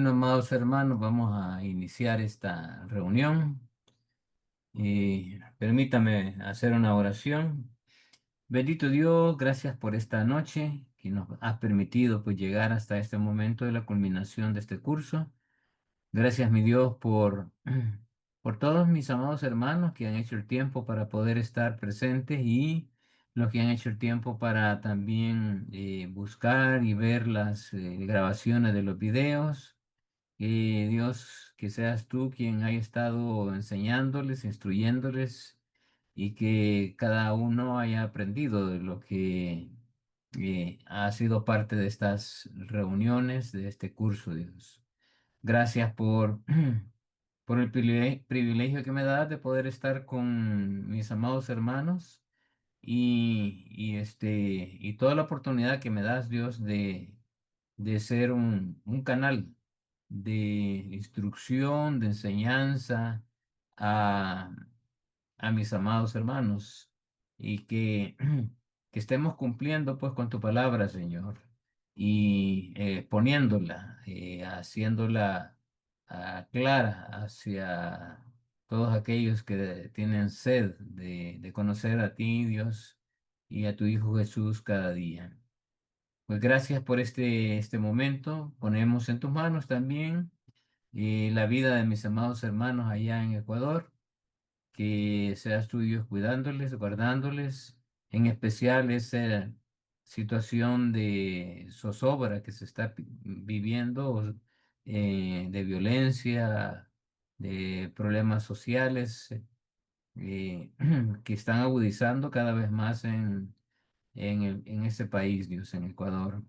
Bueno, amados hermanos, vamos a iniciar esta reunión y permítame hacer una oración. Bendito Dios, gracias por esta noche que nos has permitido pues llegar hasta este momento de la culminación de este curso. Gracias, mi Dios, por todos mis amados hermanos que han hecho el tiempo para poder estar presentes y los que han hecho el tiempo para también buscar y ver las grabaciones de los videos. Dios, que seas tú quien haya estado enseñándoles, instruyéndoles y que cada uno haya aprendido de lo que ha sido parte de estas reuniones, de este curso, Dios. Gracias por el privilegio que me das de poder estar con mis amados hermanos y toda la oportunidad que me das, Dios, de ser un canal de instrucción, de enseñanza a, a mis amados hermanos y que estemos cumpliendo pues con tu palabra, Señor, y poniéndola, haciéndola clara hacia todos aquellos que tienen sed de conocer a ti, Dios, y a tu Hijo Jesús cada día. Pues gracias por este momento. Ponemos en tus manos también la vida de mis amados hermanos allá en Ecuador. Que seas tú, Dios, cuidándoles, guardándoles, en especial esa situación de zozobra que se está viviendo, de violencia, de problemas sociales, que están agudizando cada vez más en ese país, Dios, en Ecuador.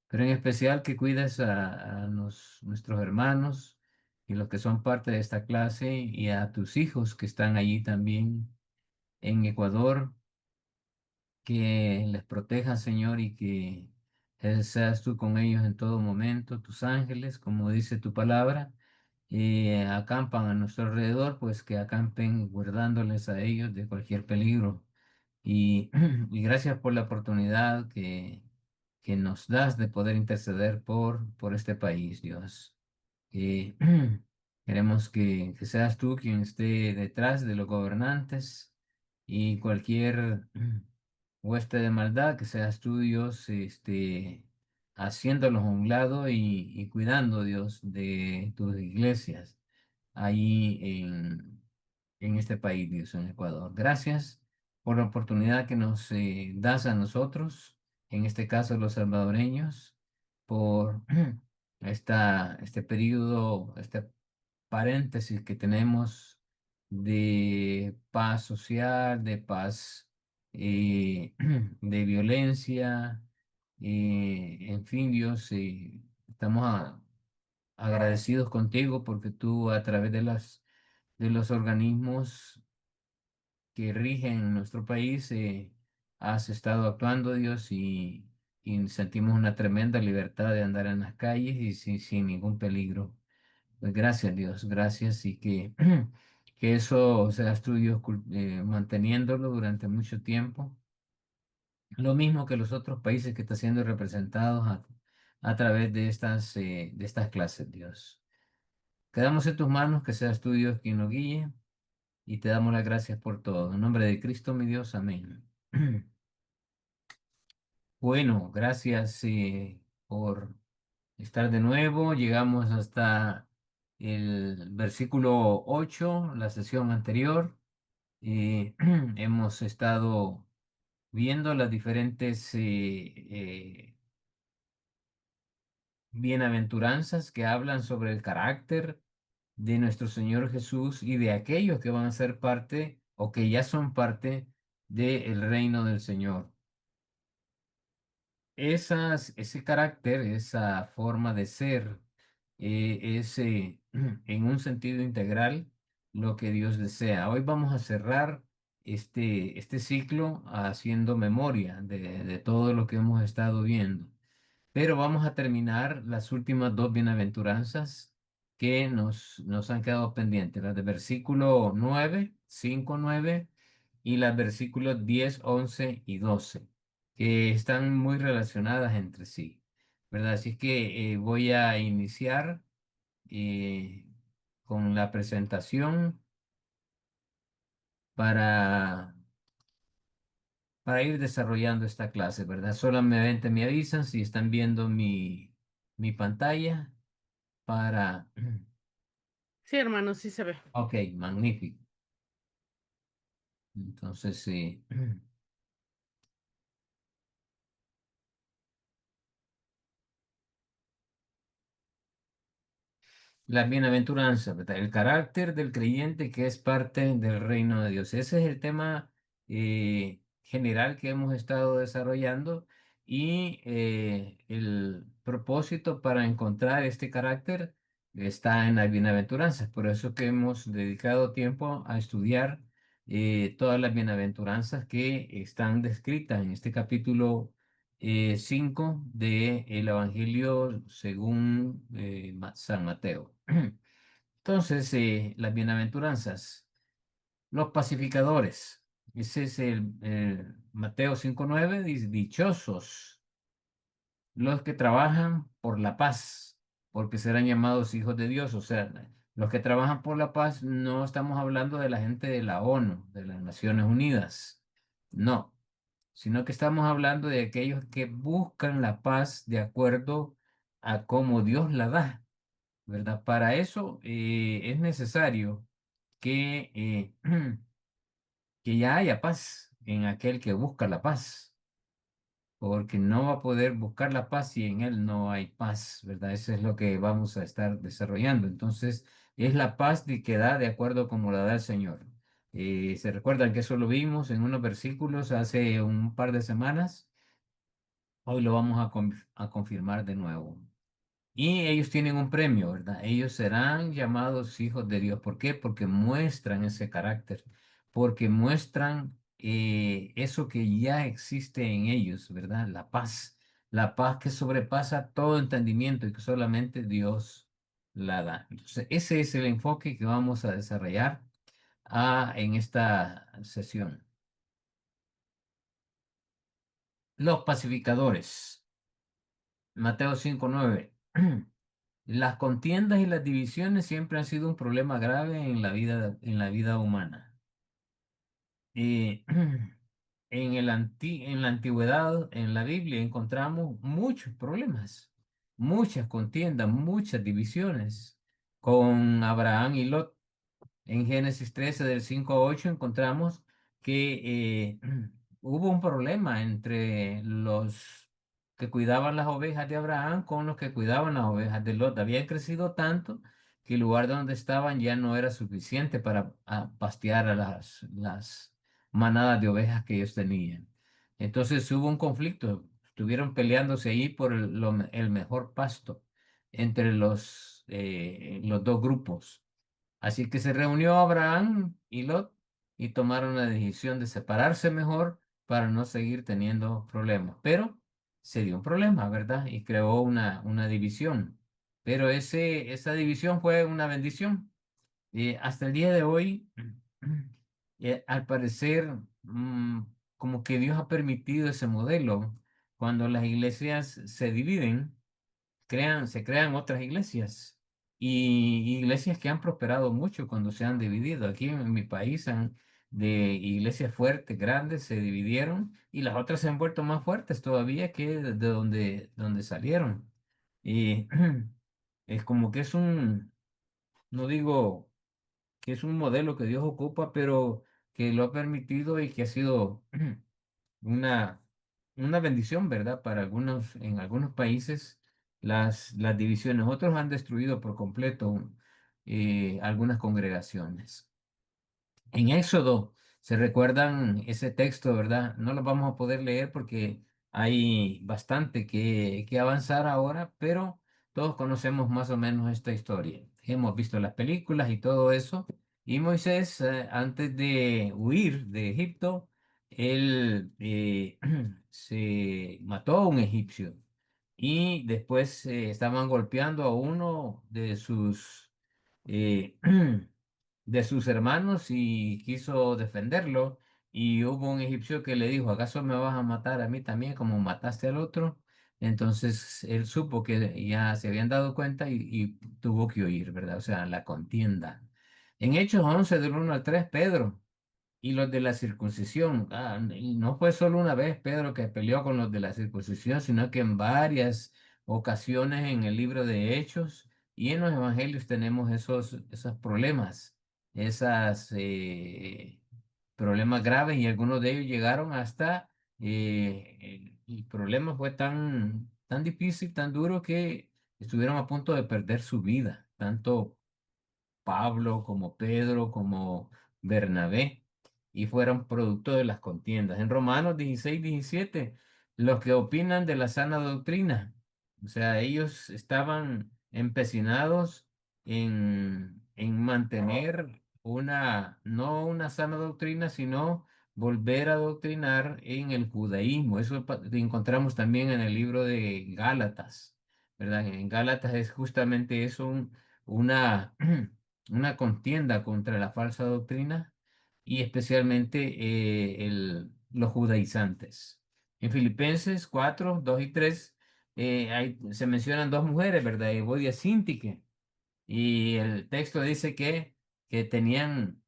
Pero en especial que cuides a nuestros hermanos y los que son parte de esta clase y a tus hijos que están allí también en Ecuador, que les protejas, Señor, y que seas tú con ellos en todo momento, tus ángeles, como dice tu palabra, acampan a nuestro alrededor, pues que acampen guardándoles a ellos de cualquier peligro. Y, y gracias por la oportunidad que nos das de poder interceder por este país, Dios. Eh, Queremos que seas tú quien esté detrás de los gobernantes y cualquier hueste de maldad, que seas tú, Dios, haciéndolos a un lado y cuidando, Dios, de tus iglesias ahí en este país, Dios, en Ecuador. Gracias por la oportunidad que nos das a nosotros, en este caso los salvadoreños, por este periodo, este paréntesis que tenemos de paz social, de paz, de violencia, en fin, Dios, estamos agradecidos contigo porque tú a través de los organismos que rigen nuestro país has estado actuando, Dios, y sentimos una tremenda libertad de andar en las calles y sin ningún peligro. Pues gracias, Dios, gracias y que eso seas tú, Dios, manteniéndolo durante mucho tiempo. Lo mismo que los otros países que están siendo representados a través de estas clases, Dios. Quedamos en tus manos, que seas tú, Dios, quien nos guíe y te damos las gracias por todo. En nombre de Cristo, mi Dios, amén. Bueno, gracias por estar de nuevo. Llegamos hasta el versículo 8, la sesión anterior. Hemos estado viendo las diferentes bienaventuranzas que hablan sobre el carácter de nuestro Señor Jesús y de aquellos que van a ser parte o que ya son parte del reino del Señor. Ese carácter, esa forma de ser, es en un sentido integral lo que Dios desea. Hoy vamos a cerrar este ciclo haciendo memoria de todo lo que hemos estado viendo. Pero vamos a terminar las últimas dos bienaventuranzas que nos han quedado pendientes, las de versículo 9, 5, 9 y las versículos 10, 11 y 12, que están muy relacionadas entre sí, ¿verdad? Así que voy a iniciar. eh, con la presentación para, para ir desarrollando esta clase, ¿verdad? Solamente me avisan si están viendo mi pantalla para... Sí, hermano, sí se ve. Ok, magnífico. Entonces, sí. Las bienaventuranzas, ¿verdad? El carácter del creyente que es parte del reino de Dios. Ese es el tema general que hemos estado desarrollando y el propósito para encontrar este carácter está en las bienaventuranzas. Por eso que hemos dedicado tiempo a estudiar todas las bienaventuranzas que están descritas en este capítulo 5 del Evangelio según San Mateo. Entonces, las bienaventuranzas, los pacificadores. Ese es el Mateo 5:9, dice, dichosos los que trabajan por la paz, porque serán llamados hijos de Dios. O sea, los que trabajan por la paz no estamos hablando de la gente de la ONU, de las Naciones Unidas. No, sino que estamos hablando de aquellos que buscan la paz de acuerdo a cómo Dios la da, ¿verdad? Para eso es necesario que, que ya haya paz en aquel que busca la paz, porque no va a poder buscar la paz si en él no hay paz, ¿verdad? Eso es lo que vamos a estar desarrollando. Entonces, es la paz de que da de acuerdo como la da el Señor. ¿Se recuerdan que eso lo vimos en unos versículos hace un par de semanas? Hoy lo vamos a confirmar de nuevo. Y ellos tienen un premio, ¿verdad? Ellos serán llamados hijos de Dios. ¿Por qué? Porque muestran ese carácter, porque muestran eso que ya existe en ellos, ¿verdad? La paz que sobrepasa todo entendimiento y que solamente Dios la da. Entonces, ese es el enfoque que vamos a desarrollar en esta sesión. Los pacificadores. Mateo 5:9. Las contiendas y las divisiones siempre han sido un problema grave en la vida humana. Eh, en la antigüedad, en la Biblia, encontramos muchos problemas, muchas contiendas, muchas divisiones con Abraham y Lot. En Génesis 13 del 5 a 8 encontramos que hubo un problema entre los que cuidaban las ovejas de Abraham con los que cuidaban las ovejas de Lot. Habían crecido tanto que el lugar donde estaban ya no era suficiente para pastear a las manadas de ovejas que ellos tenían. Entonces hubo un conflicto, estuvieron peleándose ahí por el mejor pasto entre los dos grupos. Así que se reunió Abraham y Lot y tomaron la decisión de separarse mejor para no seguir teniendo problemas. Pero se dio un problema, ¿verdad? Y creó una división. Pero esa división fue una bendición. Hasta el día de hoy, al parecer, como que Dios ha permitido ese modelo. Cuando las iglesias se dividen, se crean otras iglesias y iglesias que han prosperado mucho cuando se han dividido. Aquí en mi país de iglesias fuertes, grandes, se dividieron y las otras se han vuelto más fuertes todavía que de donde salieron. Y es como que no digo que es un modelo que Dios ocupa, pero que lo ha permitido y que ha sido una, una bendición, ¿verdad? Para algunos, en algunos países, las divisiones, otros han destruido por completo algunas congregaciones. En Éxodo se recuerdan ese texto, ¿verdad? No lo vamos a poder leer porque hay bastante que avanzar ahora, pero todos conocemos más o menos esta historia. Hemos visto las películas y todo eso. Y Moisés, antes de huir de Egipto, él se mató a un egipcio y después estaban golpeando a uno eh, de sus hermanos y quiso defenderlo. Y hubo un egipcio que le dijo, ¿acaso me vas a matar a mí también como mataste al otro? Entonces él supo que ya se habían dado cuenta y tuvo que huir, ¿verdad? O sea, la contienda. En Hechos 11 del 1 al 3 Pedro y los de la circuncisión. Y no fue solo una vez Pedro que peleó con los de la circuncisión, sino que en varias ocasiones en el libro de Hechos y en los evangelios tenemos esos problemas, esos problemas graves y algunos de ellos llegaron hasta, el problema fue tan difícil, tan duro que estuvieron a punto de perder su vida, tanto Pablo, como Pedro, como Bernabé, y fueron producto de las contiendas. En Romanos 16-17, los que opinan de la sana doctrina, o sea, ellos estaban empecinados en mantener no una sana doctrina, sino volver a doctrinar en el judaísmo. Eso encontramos también en el libro de Gálatas, ¿verdad? En Gálatas es justamente eso, una una contienda contra la falsa doctrina y especialmente los judaizantes. En Filipenses 4 2 y 3 se mencionan dos mujeres, ¿verdad? Evodia y Síntique. Y el texto dice que tenían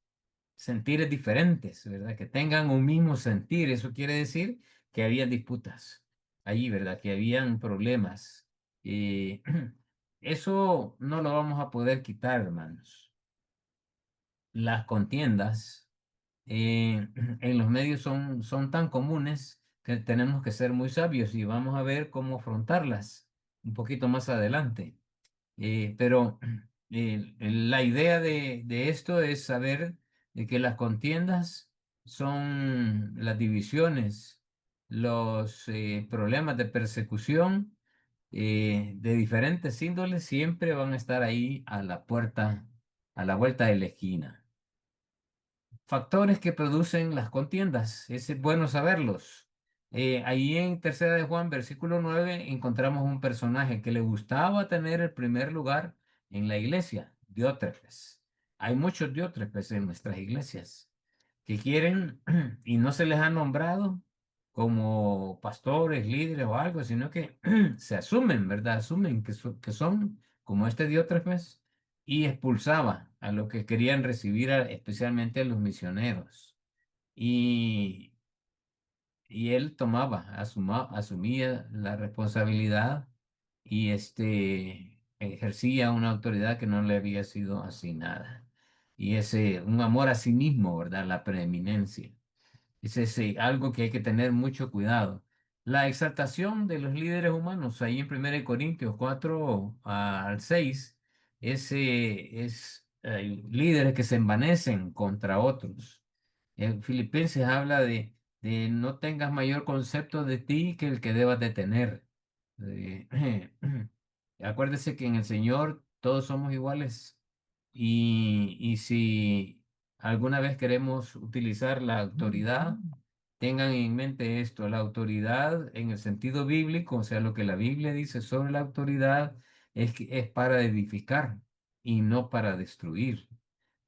sentires diferentes, ¿verdad? Que tengan un mismo sentir. Eso quiere decir que había disputas allí, ¿verdad? Que habían problemas. Y eso no lo vamos a poder quitar, hermanos. Las contiendas en los medios son tan comunes que tenemos que ser muy sabios y vamos a ver cómo afrontarlas un poquito más adelante. Pero la idea de esto es saber de que las contiendas son las divisiones, los problemas de persecución de diferentes índoles siempre van a estar ahí a la puerta, a la vuelta de la esquina. Factores que producen las contiendas, es bueno saberlos. Ahí en Tercera de Juan, versículo 9, encontramos un personaje que le gustaba tener el primer lugar en la iglesia, Diótrefes. Hay muchos Diótrefes en nuestras iglesias que quieren y no se les ha nombrado como pastores, líderes o algo, sino que se asumen, ¿verdad? Asumen que son como este Diótrefes y expulsaba a los que querían recibir, especialmente a los misioneros. Y, y él asumía la responsabilidad y ejercía una autoridad que no le había sido asignada. Y ese, un amor a sí mismo, ¿verdad? La preeminencia. Es algo que hay que tener mucho cuidado. La exaltación de los líderes humanos, ahí en 1 Corintios 4 al 6 líderes que se envanecen contra otros. En Filipenses habla de no tengas mayor concepto de ti que el que debas de tener. Eh, Acuérdese que en el Señor todos somos iguales y si alguna vez queremos utilizar la autoridad, tengan en mente esto, la autoridad en el sentido bíblico, o sea, lo que la Biblia dice sobre la autoridad es que es para edificar y no para destruir.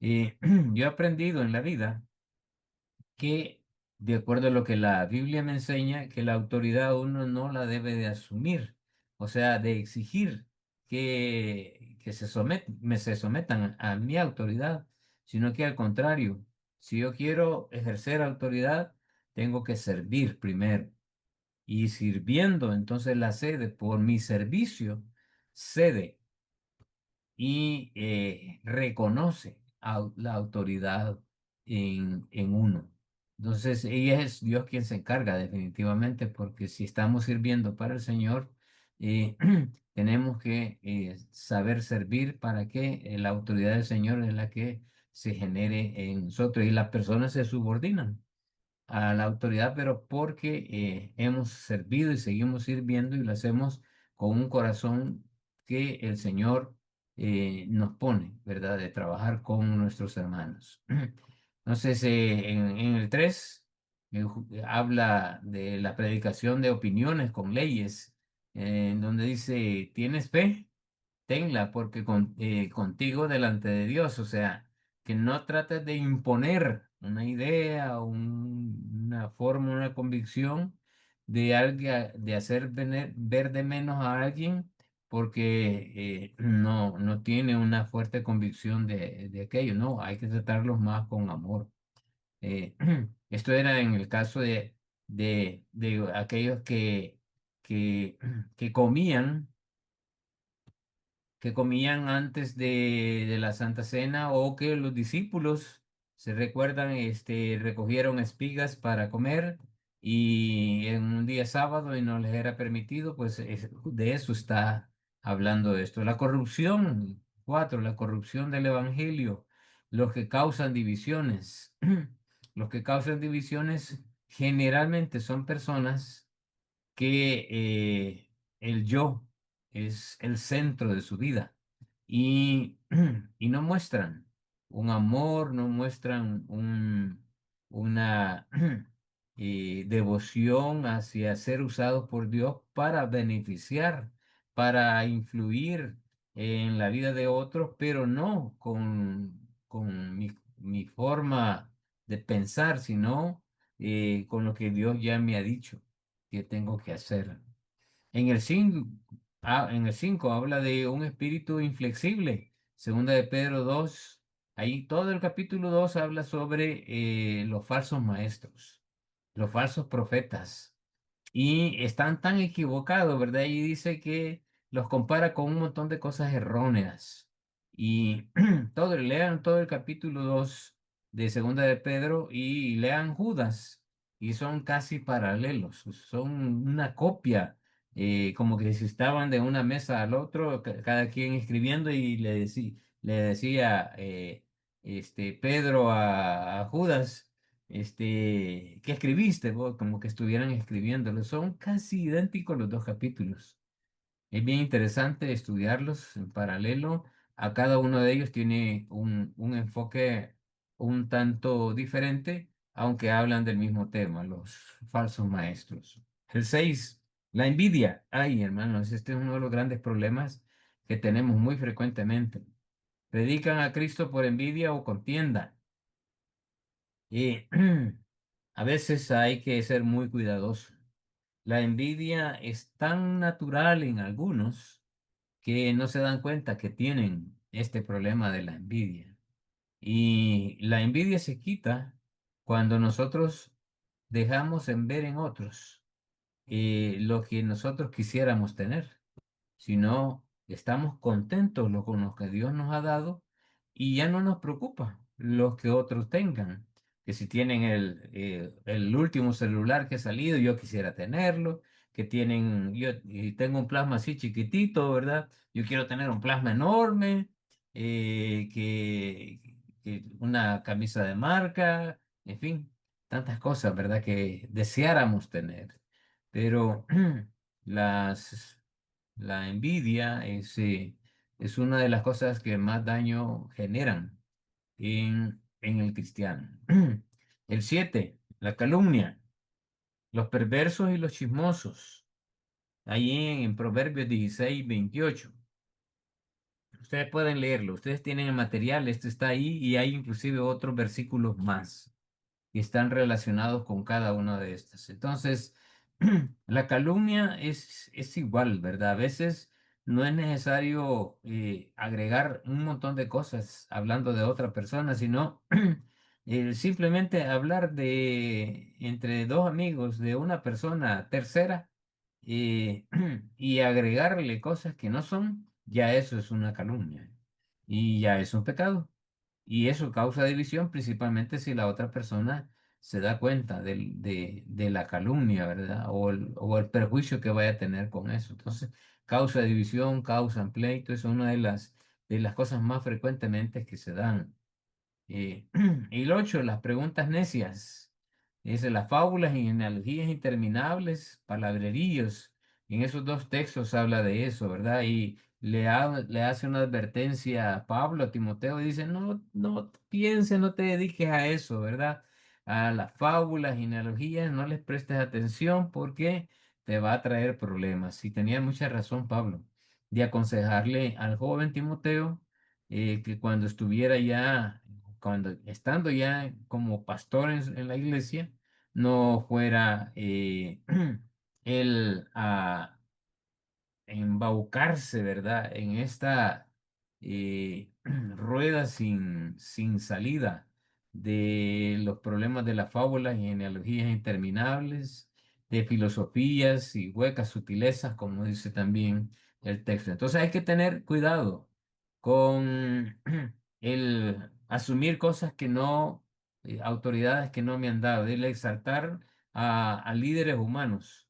Yo he aprendido en la vida que, de acuerdo a lo que la Biblia me enseña, que la autoridad uno no la debe de asumir, o sea, de exigir que se sometan a mi autoridad, sino que al contrario, si yo quiero ejercer autoridad, tengo que servir primero. Y sirviendo, entonces la sede por mi servicio cede y reconoce la autoridad en uno. Entonces, ella es Dios quien se encarga definitivamente, porque si estamos sirviendo para el Señor, tenemos que saber servir para que la autoridad del Señor es la que se genere en nosotros y las personas se subordinan a la autoridad, pero porque hemos servido y seguimos sirviendo y lo hacemos con un corazón que el Señor nos pone, ¿verdad? De trabajar con nuestros hermanos. Entonces, en el 3 habla de la predicación de opiniones con leyes, en donde dice, ¿tienes fe? Tenla, porque contigo delante de Dios, o sea, que no trates de imponer una idea, una forma, una convicción de alguien, de hacer ver de menos a alguien porque no tiene una fuerte convicción de aquello, no, hay que tratarlos más con amor. Eh, Esto era en el caso de aquellos que, que comían que comían antes de la Santa Cena o que los discípulos, se recuerdan, recogieron espigas para comer y en un día sábado y no les era permitido, pues de eso está hablando esto. La corrupción, cuatro, la corrupción del evangelio, los que causan divisiones. Los que causan divisiones generalmente son personas que el yo es el centro de su vida y, y no muestran un amor, no muestran una devoción hacia ser usados por Dios para beneficiar, para influir en la vida de otros, pero no con mi forma de pensar, sino con lo que Dios ya me ha dicho que tengo que hacer. En el 5, en el 5 habla de un espíritu inflexible. Segunda de Pedro 2, ahí todo el capítulo 2 habla sobre los falsos maestros, los falsos profetas. Y están tan equivocados, ¿verdad? Y dice que los compara con un montón de cosas erróneas. Y lean todo el capítulo 2 de Segunda de Pedro y lean Judas. Y son casi paralelos, son una copia, como que si estaban de una mesa al otro, cada quien escribiendo y le decía Pedro a Judas. ¿Qué escribiste vos? Como que estuvieran escribiéndolo. Son casi idénticos los dos capítulos. Es bien interesante estudiarlos en paralelo. A cada uno de ellos tiene un enfoque un tanto diferente, aunque hablan del mismo tema, los falsos maestros. El 6, la envidia. Ay, hermanos, este es uno de los grandes problemas que tenemos muy frecuentemente. Predican a Cristo por envidia o contienda. Y a veces hay que ser muy cuidadoso. La envidia es tan natural en algunos que no se dan cuenta que tienen este problema de la envidia. Y la envidia se quita cuando nosotros dejamos en ver en otros lo que nosotros quisiéramos tener, sino estamos contentos con lo que Dios nos ha dado y ya no nos preocupa lo que otros tengan. Que si tienen el último celular que ha salido, yo quisiera tenerlo. Que tienen, yo y tengo un plasma así chiquitito, ¿verdad? Yo quiero tener un plasma enorme, que una camisa de marca, en fin, tantas cosas, ¿verdad? Que deseáramos tener. Pero las la envidia es una de las cosas que más daño generan en el cristiano. El 7, la calumnia, los perversos y los chismosos. Ahí en Proverbios 16, 28. Ustedes pueden leerlo, ustedes tienen el material, esto está ahí y hay inclusive otros versículos más que están relacionados con cada una de estas. Entonces, la calumnia es igual, ¿verdad? A veces no es necesario agregar un montón de cosas hablando de otra persona, sino simplemente hablar de entre dos amigos de una persona tercera eh, y agregarle cosas que no son, ya eso es una calumnia y ya es un pecado. Y eso causa división principalmente si la otra persona se da cuenta de la calumnia, ¿verdad? O el perjuicio que vaya a tener con eso. Entonces, causa división, causan pleito, es una de las cosas más frecuentemente que se dan. Eh, y el 8, las preguntas necias. Dice las fábulas y genealogías interminables, palabreríos. En esos dos textos habla de eso, ¿verdad? Y le hace una advertencia a Pablo, a Timoteo, y dice, no pienses, no te dediques a eso, ¿verdad? A las fábulas, genealogías, no les prestes atención porque te va a traer problemas. Y tenía mucha razón Pablo de aconsejarle al joven Timoteo que cuando estuviera ya cuando estando ya como pastor en la iglesia, no fuera el embaucarse, ¿verdad? En esta rueda sin salida de los problemas de las fábulas y genealogías interminables, de filosofías y huecas sutilezas, como dice también el texto. Entonces hay que tener cuidado con el asumir cosas que no, autoridades que no me han dado, el exaltar a líderes humanos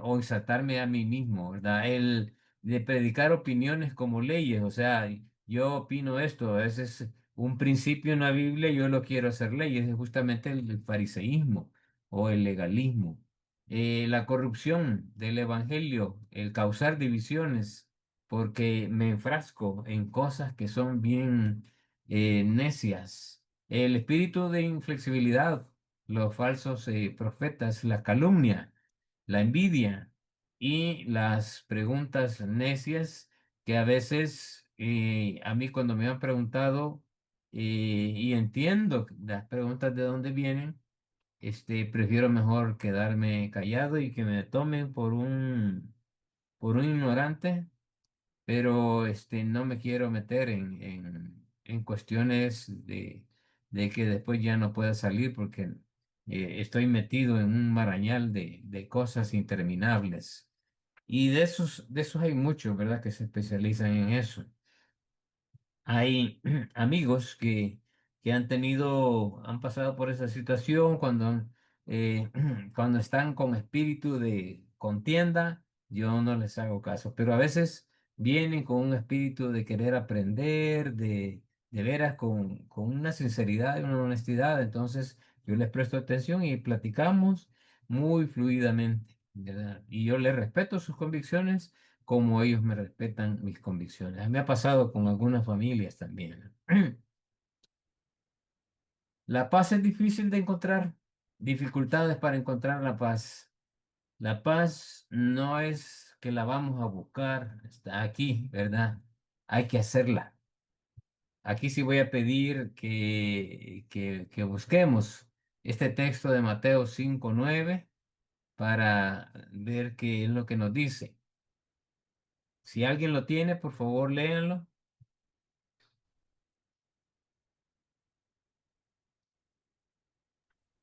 o exaltarme a mí mismo, ¿verdad? El de predicar opiniones como leyes, o sea, yo opino esto, ese es un principio en la Biblia, yo lo quiero hacer ley, ese es justamente el fariseísmo o el legalismo. La corrupción del evangelio, el causar divisiones, porque me enfrasco en cosas que son bien necias. El espíritu de inflexibilidad, los falsos profetas, la calumnia, la envidia y las preguntas necias que a veces a mí cuando me han preguntado y entiendo las preguntas de dónde vienen, prefiero mejor quedarme callado y que me tomen por un ignorante, pero no me quiero meter en cuestiones de que después ya no pueda salir porque estoy metido en un marañal de cosas interminables. Y de esos hay muchos, ¿verdad?, que se especializan en eso. Hay amigos que han pasado por esa situación cuando están con espíritu de contienda, yo no les hago caso, pero a veces vienen con un espíritu de querer aprender, de veras, con una sinceridad y una honestidad, entonces yo les presto atención y platicamos muy fluidamente, ¿verdad? Y yo les respeto sus convicciones como ellos me respetan mis convicciones. Me ha pasado con algunas familias también. La paz es difícil de encontrar, dificultades para encontrar la paz. La paz no es que la vamos a buscar, está aquí, ¿verdad? Hay que hacerla. Aquí sí voy a pedir que busquemos este texto de Mateo 5:9 para ver qué es lo que nos dice. Si alguien lo tiene, por favor, léanlo.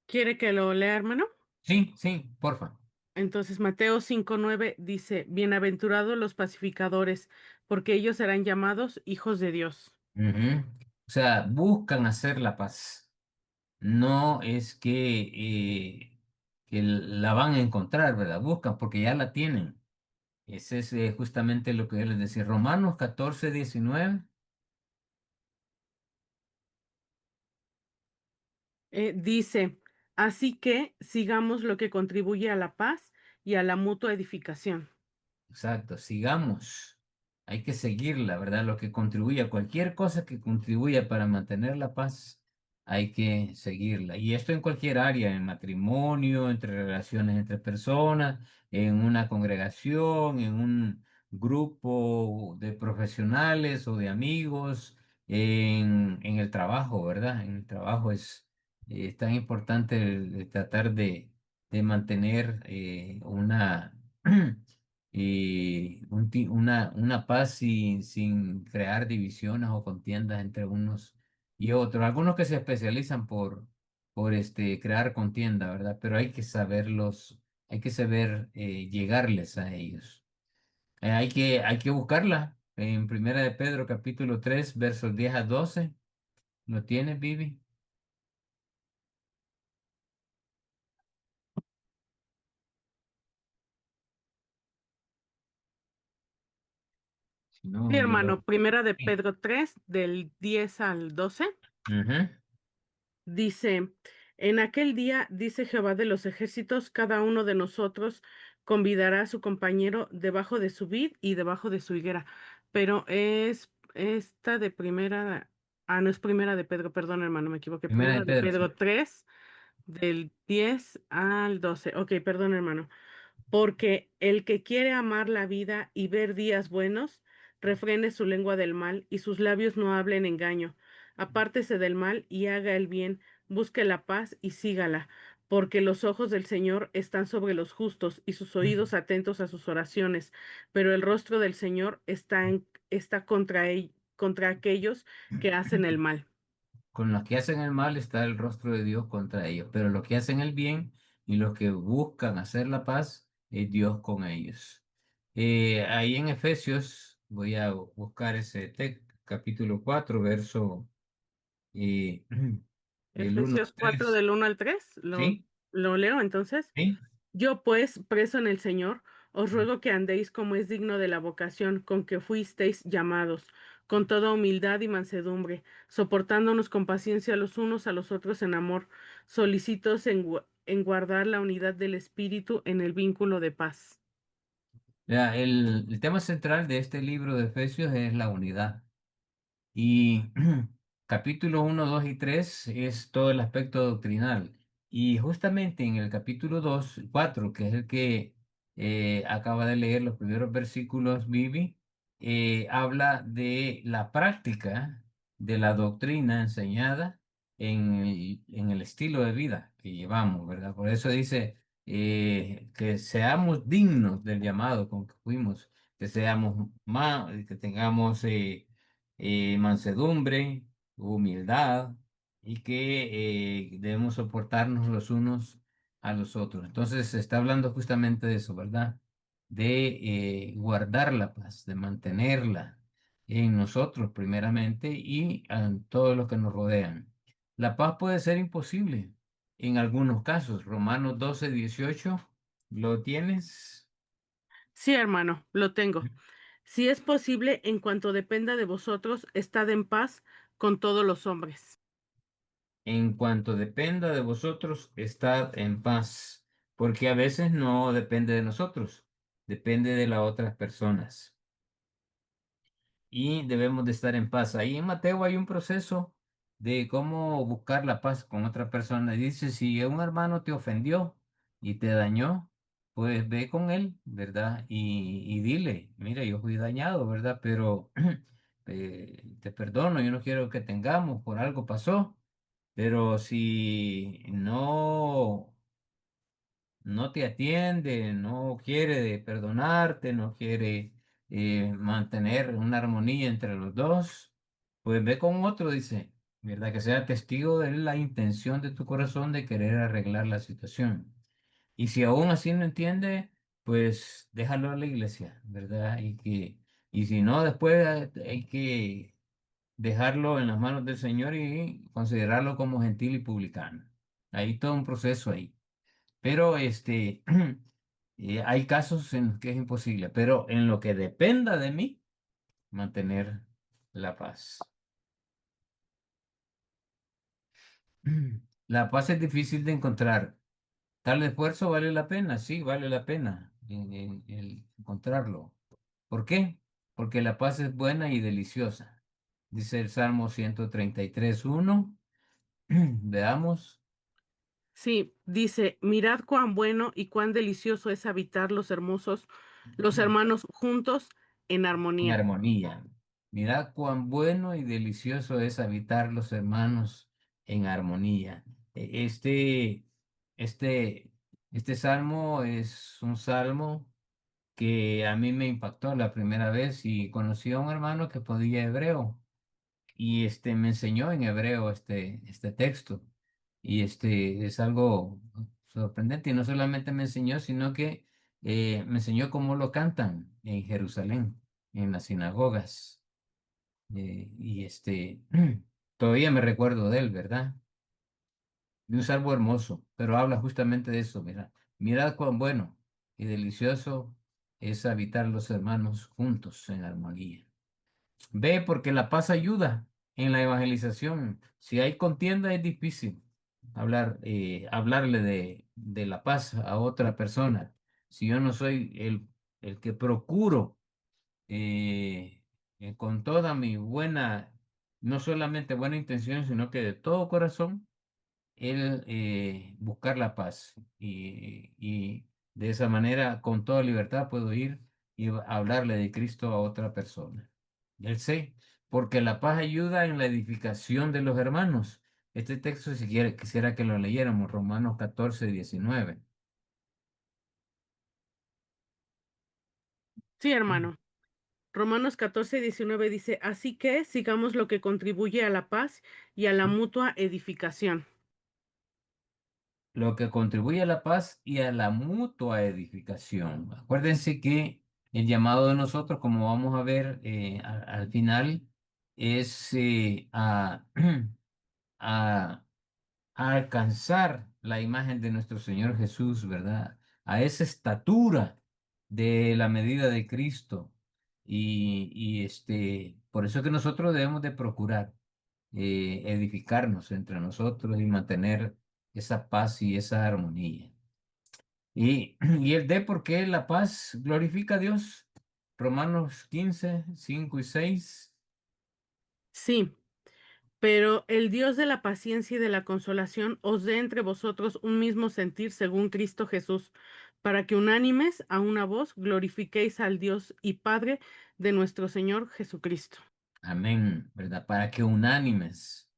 ¿Quiere que lo lea, hermano? Sí, sí, porfa. Entonces, Mateo 5:9 dice, Bienaventurados los pacificadores, porque ellos serán llamados hijos de Dios. Ujú. O sea, buscan hacer la paz. No es que la van a encontrar, ¿verdad? Buscan porque ya la tienen. Ese es justamente lo que yo les decía. Romanos 14:19. Dice, así que sigamos lo que contribuye a la paz y a la mutua edificación. Exacto, sigamos. Hay que seguirla, ¿verdad? Lo que contribuya, cualquier cosa que contribuya para mantener la paz, hay que seguirla. Y esto en cualquier área, en matrimonio, entre relaciones entre personas, en una congregación, en un grupo de profesionales o de amigos, en el trabajo, ¿verdad? En el trabajo es tan importante el tratar de mantener una una paz sin crear divisiones o contiendas entre unos y otros. Algunos que se especializan por crear contienda, ¿verdad? Pero hay que saber llegarles a ellos. Hay que buscarla en Primera de Pedro, capítulo 3 versos 10 a 12. ¿Lo tienes, Vivi? Si Sí, no, yo hermano, lo... Primera de Sí. Pedro 3 del 10 al 12, Ujú. dice, en aquel día, dice Jehová de los ejércitos, cada uno de nosotros convidará a su compañero debajo de su vid y debajo de su higuera. Pero es esta de primera, no es Primera de Pedro, perdón, hermano, me equivoqué. Primera de Primera de Pedro, Pedro sí. 3 del 10 al 12. Ok, perdón, hermano. Porque el que quiere amar la vida y ver días buenos, refrene su lengua del mal y sus labios no hablen engaño. Apártese del mal y haga el bien, busque la paz y sígala, porque los ojos del Señor están sobre los justos y sus oídos atentos a sus oraciones, pero el rostro del Señor está contra aquellos que hacen el mal. Con los que hacen el mal está el rostro de Dios contra ellos, pero los que hacen el bien y los que buscan hacer la paz, es Dios con ellos. Ahí en Efesios, voy a buscar ese texto, capítulo 4 verso eh, del 1 al Efesios 4 3. del 1 al 3, ¿Sí? lo leo entonces. ¿Sí? Yo, pues, preso en el Señor, os ruego que andéis como es digno de la vocación con que fuisteis llamados, con toda humildad y mansedumbre, soportándonos con paciencia los unos a los otros en amor, solícitos en guardar la unidad del Espíritu en el vínculo de paz. El tema central de este libro de Efesios es la unidad. Y capítulo 1, 2 y 3 es todo el aspecto doctrinal. Y justamente en el capítulo 2 4 que es el que acaba de leer los primeros versículos, Vivi, habla de la práctica de la doctrina enseñada en el estilo de vida que llevamos, ¿verdad? Por eso dice que seamos dignos del llamado con que fuimos, que seamos más, que tengamos mansedumbre, humildad y que debemos soportarnos los unos a los otros. Entonces se está hablando justamente de eso, ¿verdad? De guardar la paz, de mantenerla en nosotros primeramente y en todos los que nos rodean. La paz puede ser imposible en algunos casos. Romanos 12:18, ¿lo tienes? Sí, hermano, lo tengo. Si es posible, en cuanto dependa de vosotros, estad en paz con todos los hombres. En cuanto dependa de vosotros, estad en paz, porque a veces no depende de nosotros, depende de las otras personas y debemos de estar en paz. Ahí en Mateo hay un proceso de cómo buscar la paz con otra persona. Dice, si un hermano te ofendió y te dañó, pues ve con él, ¿verdad? Y dile, mira, yo fui dañado, ¿verdad? Pero te perdono, yo no quiero que tengamos, por algo pasó. Pero si no te atiende, no quiere perdonarte, no quiere mantener una armonía entre los dos, pues ve con otro, dice, ¿verdad? Que sea testigo de la intención de tu corazón de querer arreglar la situación. Y si aún así no entiende, pues déjalo a la iglesia, ¿verdad? Y si no, después hay que dejarlo en las manos del Señor y considerarlo como gentil y publicano. Hay todo un proceso ahí. Pero hay casos en los que es imposible, pero en lo que dependa de mí, mantener la paz. La paz es difícil de encontrar. Tal esfuerzo vale la pena, sí, vale la pena el encontrarlo. ¿Por qué? Porque la paz es buena y deliciosa. Dice el Salmo 133:1. Veamos. Sí, dice, mirad cuán bueno y cuán delicioso es habitar los hermanos juntos en En armonía. armonía. Mirad cuán bueno y delicioso es habitar los hermanos en armonía. Este, este, este salmo es un salmo que a mí me impactó la primera vez y conocí a un hermano que podía hebreo y me enseñó en hebreo este texto. Y es algo sorprendente. Y no solamente me enseñó, sino que me enseñó cómo lo cantan en Jerusalén, en las sinagogas. Y todavía me recuerdo de él, ¿verdad? De un salmo hermoso, pero habla justamente de eso, mira. Mirad cuán bueno y delicioso es habitar los hermanos juntos en armonía. Ve, porque la paz ayuda en la evangelización. Si hay contienda es difícil hablarle de la paz a otra persona. Si yo no soy el que procuro con toda mi buena, no solamente buena intención, sino que de todo corazón, buscar la paz. Y de esa manera, con toda libertad, puedo ir y hablarle de Cristo a otra persona. Él sé, porque la paz ayuda en la edificación de los hermanos. Este texto, si quisiera que lo leyéramos, Romanos 14, 19. Sí, hermano. Romanos 14:19 dice, así que sigamos lo que contribuye a la paz y a la mutua edificación. Lo que contribuye a la paz y a la mutua edificación. Acuérdense que el llamado de nosotros, como vamos a ver al final, es a a alcanzar la imagen de nuestro Señor Jesús, ¿verdad? A esa estatura de la medida de Cristo. Por eso que nosotros debemos de procurar edificarnos entre nosotros y mantener esa paz y esa armonía. Y el D, porque la paz glorifica a Dios. Romanos 15, 5 y 6. Sí, pero el Dios de la paciencia y de la consolación os dé entre vosotros un mismo sentir según Cristo Jesús, para que unánimes a una voz glorifiquéis al Dios y Padre de nuestro Señor Jesucristo. Amén, ¿verdad? Para que unánimes.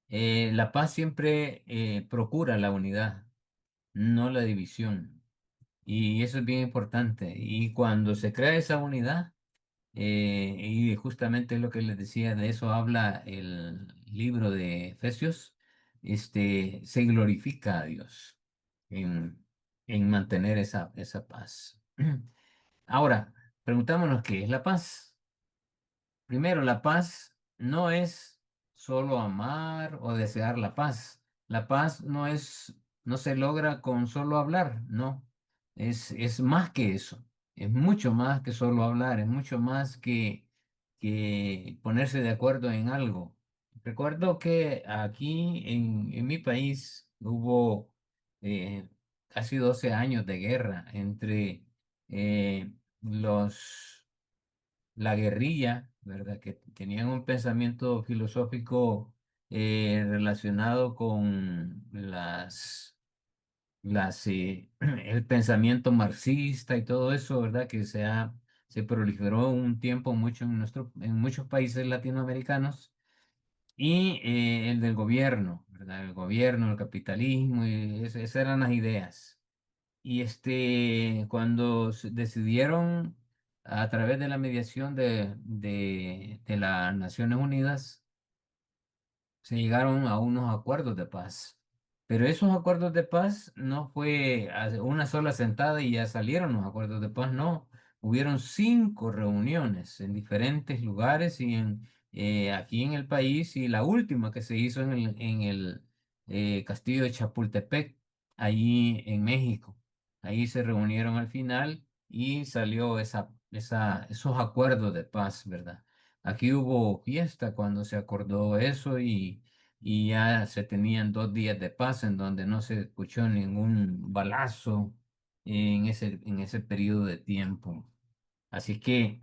La paz siempre procura la unidad, no la división. Y eso es bien importante. Y cuando se crea esa unidad, y justamente es lo que les decía, de eso habla el libro de Efesios, se glorifica a Dios en, en mantener esa paz. Ahora, preguntámonos qué es la paz. Primero, la paz no es solo amar o desear la paz. La paz no se logra con solo hablar, no. Es más que eso. Es mucho más que solo hablar, es mucho más que ponerse de acuerdo en algo. Recuerdo que aquí en mi país hubo eh, casi 12 años de guerra entre los la guerrilla, ¿verdad? Que tenían un pensamiento filosófico relacionado con el pensamiento marxista y todo eso, ¿verdad? Se proliferó un tiempo mucho en muchos países latinoamericanos. Y el del gobierno, ¿verdad? El gobierno, el capitalismo, y esas eran las ideas. Y cuando decidieron a través de la mediación de las Naciones Unidas, se llegaron a unos acuerdos de paz. Pero esos acuerdos de paz no fue a una sola sentada y ya salieron los acuerdos de paz, no. Hubieron 5 reuniones en diferentes lugares aquí en el país, y la última que se hizo en el castillo de Chapultepec, allí en México. Ahí se reunieron al final y salió esos acuerdos de paz, ¿verdad? Aquí hubo fiesta cuando se acordó eso, y ya se tenían 2 días de paz en donde no se escuchó ningún balazo en ese periodo de tiempo. Así que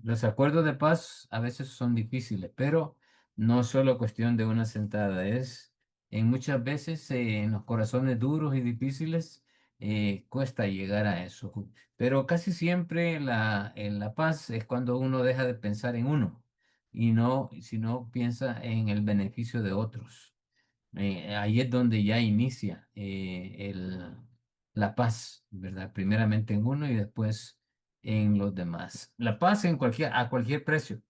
los acuerdos de paz a veces son difíciles, pero no solo cuestión de una sentada, es en muchas veces en los corazones duros y difíciles cuesta llegar a eso. Pero casi siempre en la paz es cuando uno deja de pensar en uno y no, sino piensa en el beneficio de otros. Ahí es donde ya inicia la paz, ¿verdad? Primeramente en uno y después en los demás. La paz a cualquier precio.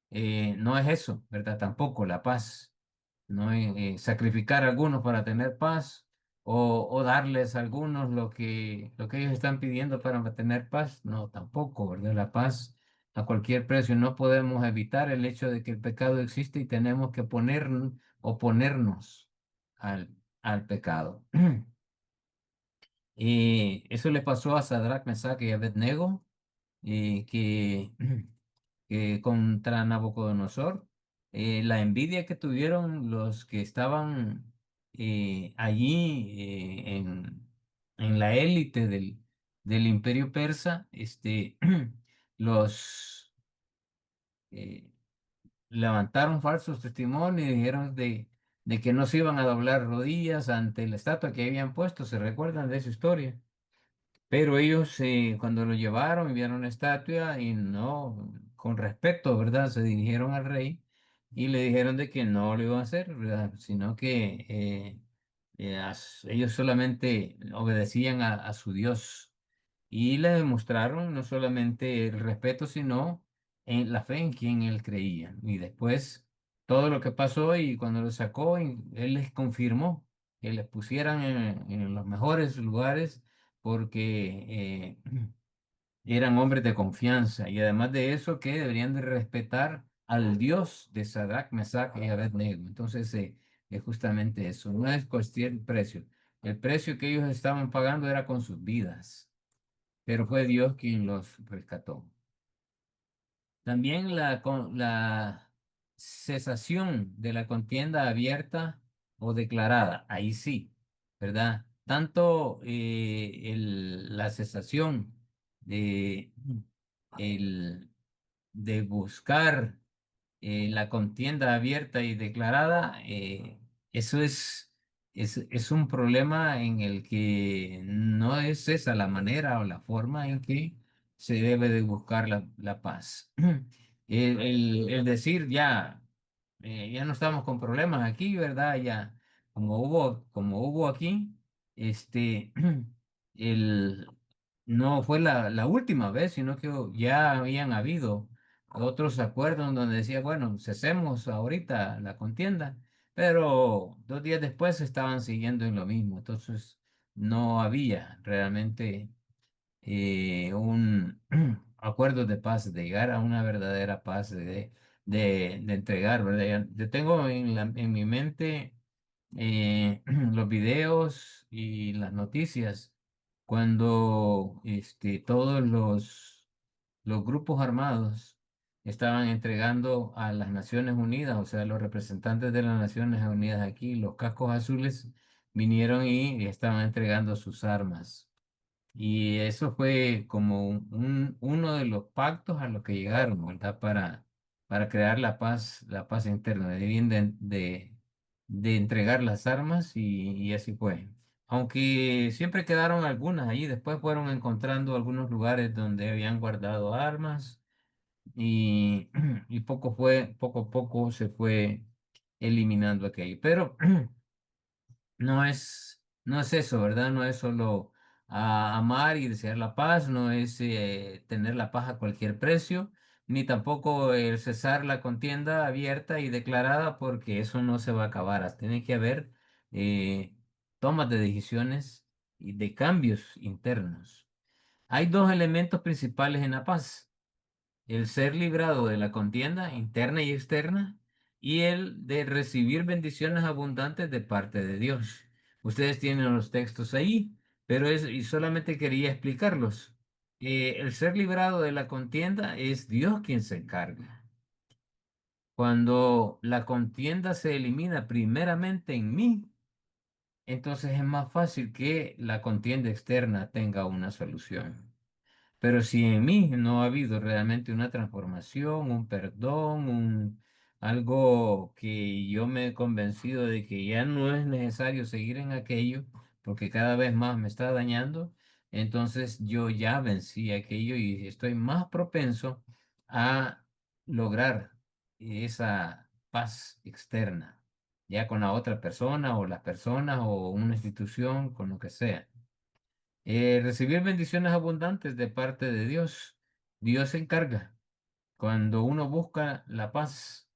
No es eso, ¿verdad? Tampoco la paz. No es sacrificar a algunos para tener paz, o darles a algunos lo que ellos están pidiendo para tener paz. No, tampoco, ¿verdad? La paz a cualquier precio. No podemos evitar el hecho de que el pecado existe y tenemos que oponernos al pecado. Y eso le pasó a Sadrach, Mesach y Abednego, que contra Nabucodonosor. La envidia que tuvieron los que estaban allí en la élite del imperio persa, los eh, levantaron falsos testimonios y dijeron de que no se iban a doblar rodillas ante la estatua que habían puesto. ¿Se recuerdan de esa historia? Pero ellos cuando lo llevaron y vieron la estatua y no, con respeto, ¿verdad? Se dirigieron al rey y le dijeron de que no lo iban a hacer, ¿verdad? Sino que ellos solamente obedecían a su Dios y le demostraron no solamente el respeto, sino en la fe en quien él creía. Y después todo lo que pasó y cuando lo sacó, él les confirmó que les pusieran en los mejores lugares porque eran hombres de confianza y además de eso que deberían de respetar al Dios de Sadrach, Mesach y Abednego. Entonces es justamente eso, no es cuestión de precio. El precio que ellos estaban pagando era con sus vidas, pero fue Dios quien los rescató. También la cesación de la contienda abierta o declarada, ahí sí, ¿verdad? Tanto la cesación de, el, de buscar la contienda abierta y declarada, eso es un problema en el que no es esa la manera o la forma en que se debe de buscar la paz. El decir ya, ya no estamos con problemas aquí, ¿verdad? Ya, como hubo aquí, este, el, no fue la última vez, sino que ya habían habido otros acuerdos donde decía, bueno, cesemos ahorita la contienda, pero 2 días después estaban siguiendo en lo mismo. Entonces, no había realmente un acuerdo de paz, de llegar a una verdadera paz, de entregar, ¿verdad? Yo tengo en mi mente los videos y las noticias cuando todos los grupos armados estaban entregando a las Naciones Unidas, o sea, los representantes de las Naciones Unidas aquí, los cascos azules, vinieron y estaban entregando sus armas. Y eso fue como uno de los pactos a los que llegaron, ¿verdad? Para crear la paz interna, debían de entregar las armas y así fue. Aunque siempre quedaron algunas ahí, después fueron encontrando algunos lugares donde habían guardado armas y, y poco a poco se fue eliminando aquello. Pero no es eso, ¿verdad? No es solo amar y desear la paz, no es tener la paz a cualquier precio, ni tampoco el cesar la contienda abierta y declarada, porque eso no se va a acabar. Tiene que haber eh, tomas de decisiones y de cambios internos. Hay dos elementos principales en la paz: el ser librado de la contienda interna y externa, y el de recibir bendiciones abundantes de parte de Dios. Ustedes tienen los textos ahí, pero y solamente quería explicarlos. El ser librado de la contienda es Dios quien se encarga. Cuando la contienda se elimina primeramente en mí, entonces es más fácil que la contienda externa tenga una solución. Pero si en mí no ha habido realmente una transformación, un perdón, algo que yo me he convencido de que ya no es necesario seguir en aquello, porque cada vez más me está dañando, entonces yo ya vencí aquello y estoy más propenso a lograr esa paz externa, ya con la otra persona o las personas o una institución, con lo que sea. Recibir bendiciones abundantes de parte de Dios. Dios se encarga. Cuando uno busca la paz,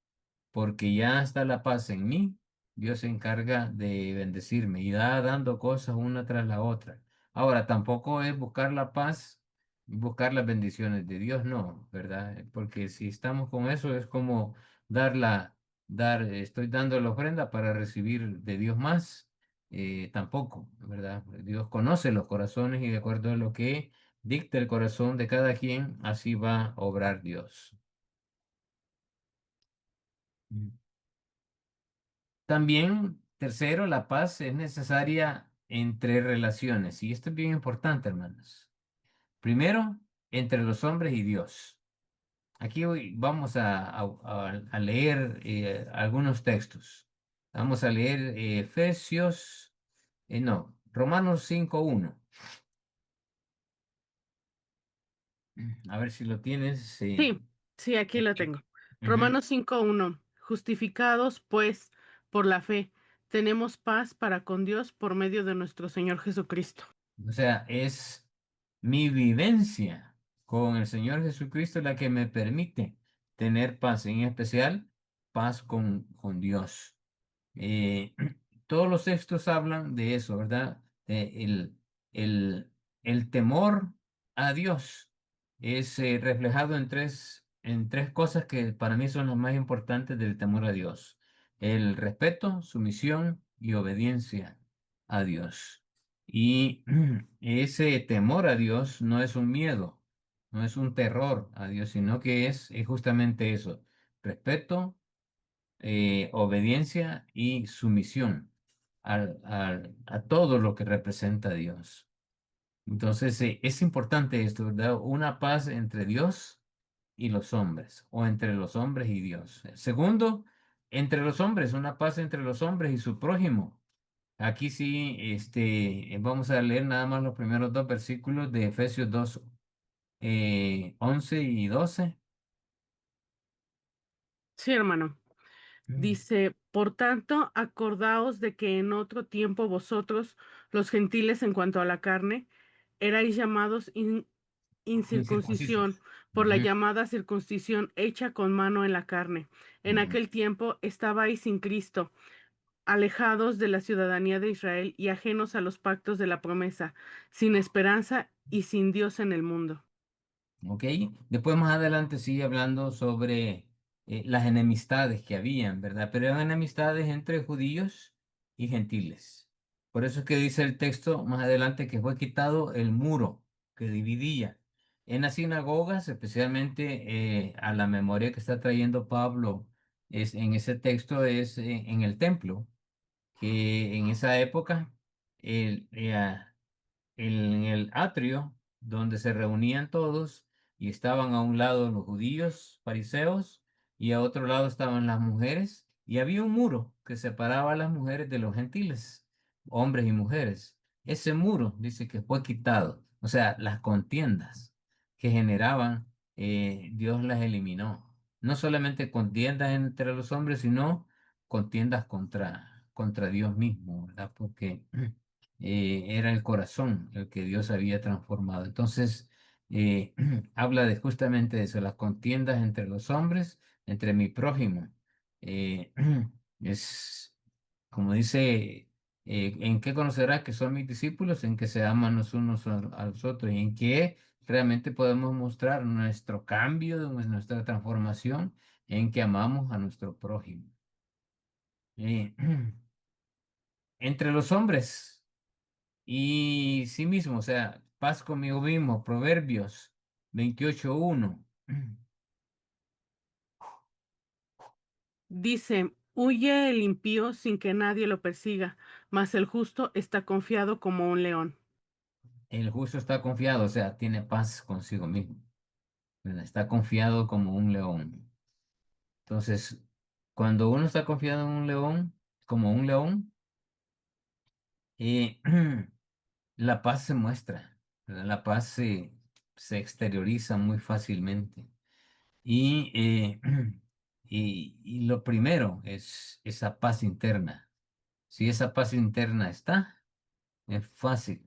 porque ya está la paz en mí, Dios se encarga de bendecirme y da dando cosas una tras la otra. Ahora, tampoco es buscar la paz y buscar las bendiciones de Dios, no, ¿verdad? Porque si estamos con eso es como estoy dando la ofrenda para recibir de Dios más. Tampoco, ¿verdad? Dios conoce los corazones y de acuerdo a lo que dicta el corazón de cada quien, así va a obrar Dios. También, tercero, la paz es necesaria entre relaciones, y esto es bien importante, hermanos. Primero, entre los hombres y Dios. Aquí hoy vamos a leer algunos textos. Vamos a leer Efesios, no, Romanos 5:1. A ver si lo tienes. Sí, sí, aquí lo Aquí. tengo. Ujú, Romanos 5:1. Justificados, pues, por la fe, tenemos paz para con Dios por medio de nuestro Señor Jesucristo. O sea, es mi vivencia con el Señor Jesucristo la que me permite tener paz, en especial paz con Dios. Eh, todos los textos hablan de eso, ¿verdad? El, el temor a Dios es reflejado en tres cosas que para mí son las más importantes del temor a Dios. El respeto, sumisión y obediencia a Dios. Y ese temor a Dios no es un miedo, no es un terror a Dios, sino que es justamente eso, respeto, obediencia y sumisión a todo lo que representa a Dios. Entonces, es importante esto, ¿verdad? Una paz entre Dios y los hombres, o entre los hombres y Dios. Segundo, entre los hombres, una paz entre los hombres y su prójimo. Aquí sí, vamos a leer nada más los primeros dos versículos de Efesios 2, 11 y 12. Sí, hermano. Mm. Dice, por tanto, acordaos de que en otro tiempo vosotros, los gentiles en cuanto a la carne, erais llamados incircuncisión Incircuncisos. por la Ujú. llamada circuncisión hecha con mano en la carne. En Ujú. aquel tiempo estabais sin Cristo, alejados de la ciudadanía de Israel y ajenos a los pactos de la promesa, sin esperanza y sin Dios en el mundo. ¿Ok? Después más adelante sigue hablando sobre las enemistades que habían, ¿verdad? Pero eran enemistades entre judíos y gentiles. Por eso es que dice el texto más adelante que fue quitado el muro que dividía. En las sinagogas, especialmente a la memoria que está trayendo Pablo en ese texto, es en el templo, que en esa época el, eh, en el atrio donde se reunían todos y estaban a un lado los judíos, fariseos, y a otro lado estaban las mujeres, y había un muro que separaba a las mujeres de los gentiles, hombres y mujeres. Ese muro dice que fue quitado, o sea, las contiendas que generaban, Dios las eliminó. No solamente contiendas entre los hombres, sino contiendas contra Dios mismo, ¿verdad? Porque era el corazón el que Dios había transformado. Entonces, habla de justamente eso, las contiendas entre los hombres, entre mi prójimo. Eh, es, como dice, ¿en qué conocerás que son mis discípulos? En que se aman los unos a los otros y en que realmente podemos mostrar nuestro cambio, nuestra transformación, en que amamos a nuestro prójimo. Eh, entre los hombres. Y sí mismo, o sea, paz conmigo mismo, Proverbios 28:1. Dice, huye el impío sin que nadie lo persiga, mas el justo está confiado como un león. El justo está confiado, o sea, tiene paz consigo mismo, ¿verdad? Está confiado como un león. Entonces, cuando uno está confiado en un león, como un león, eh, la paz se muestra, ¿verdad? La paz se exterioriza muy fácilmente. Y, y lo primero es esa paz interna. Si esa paz interna está, es fácil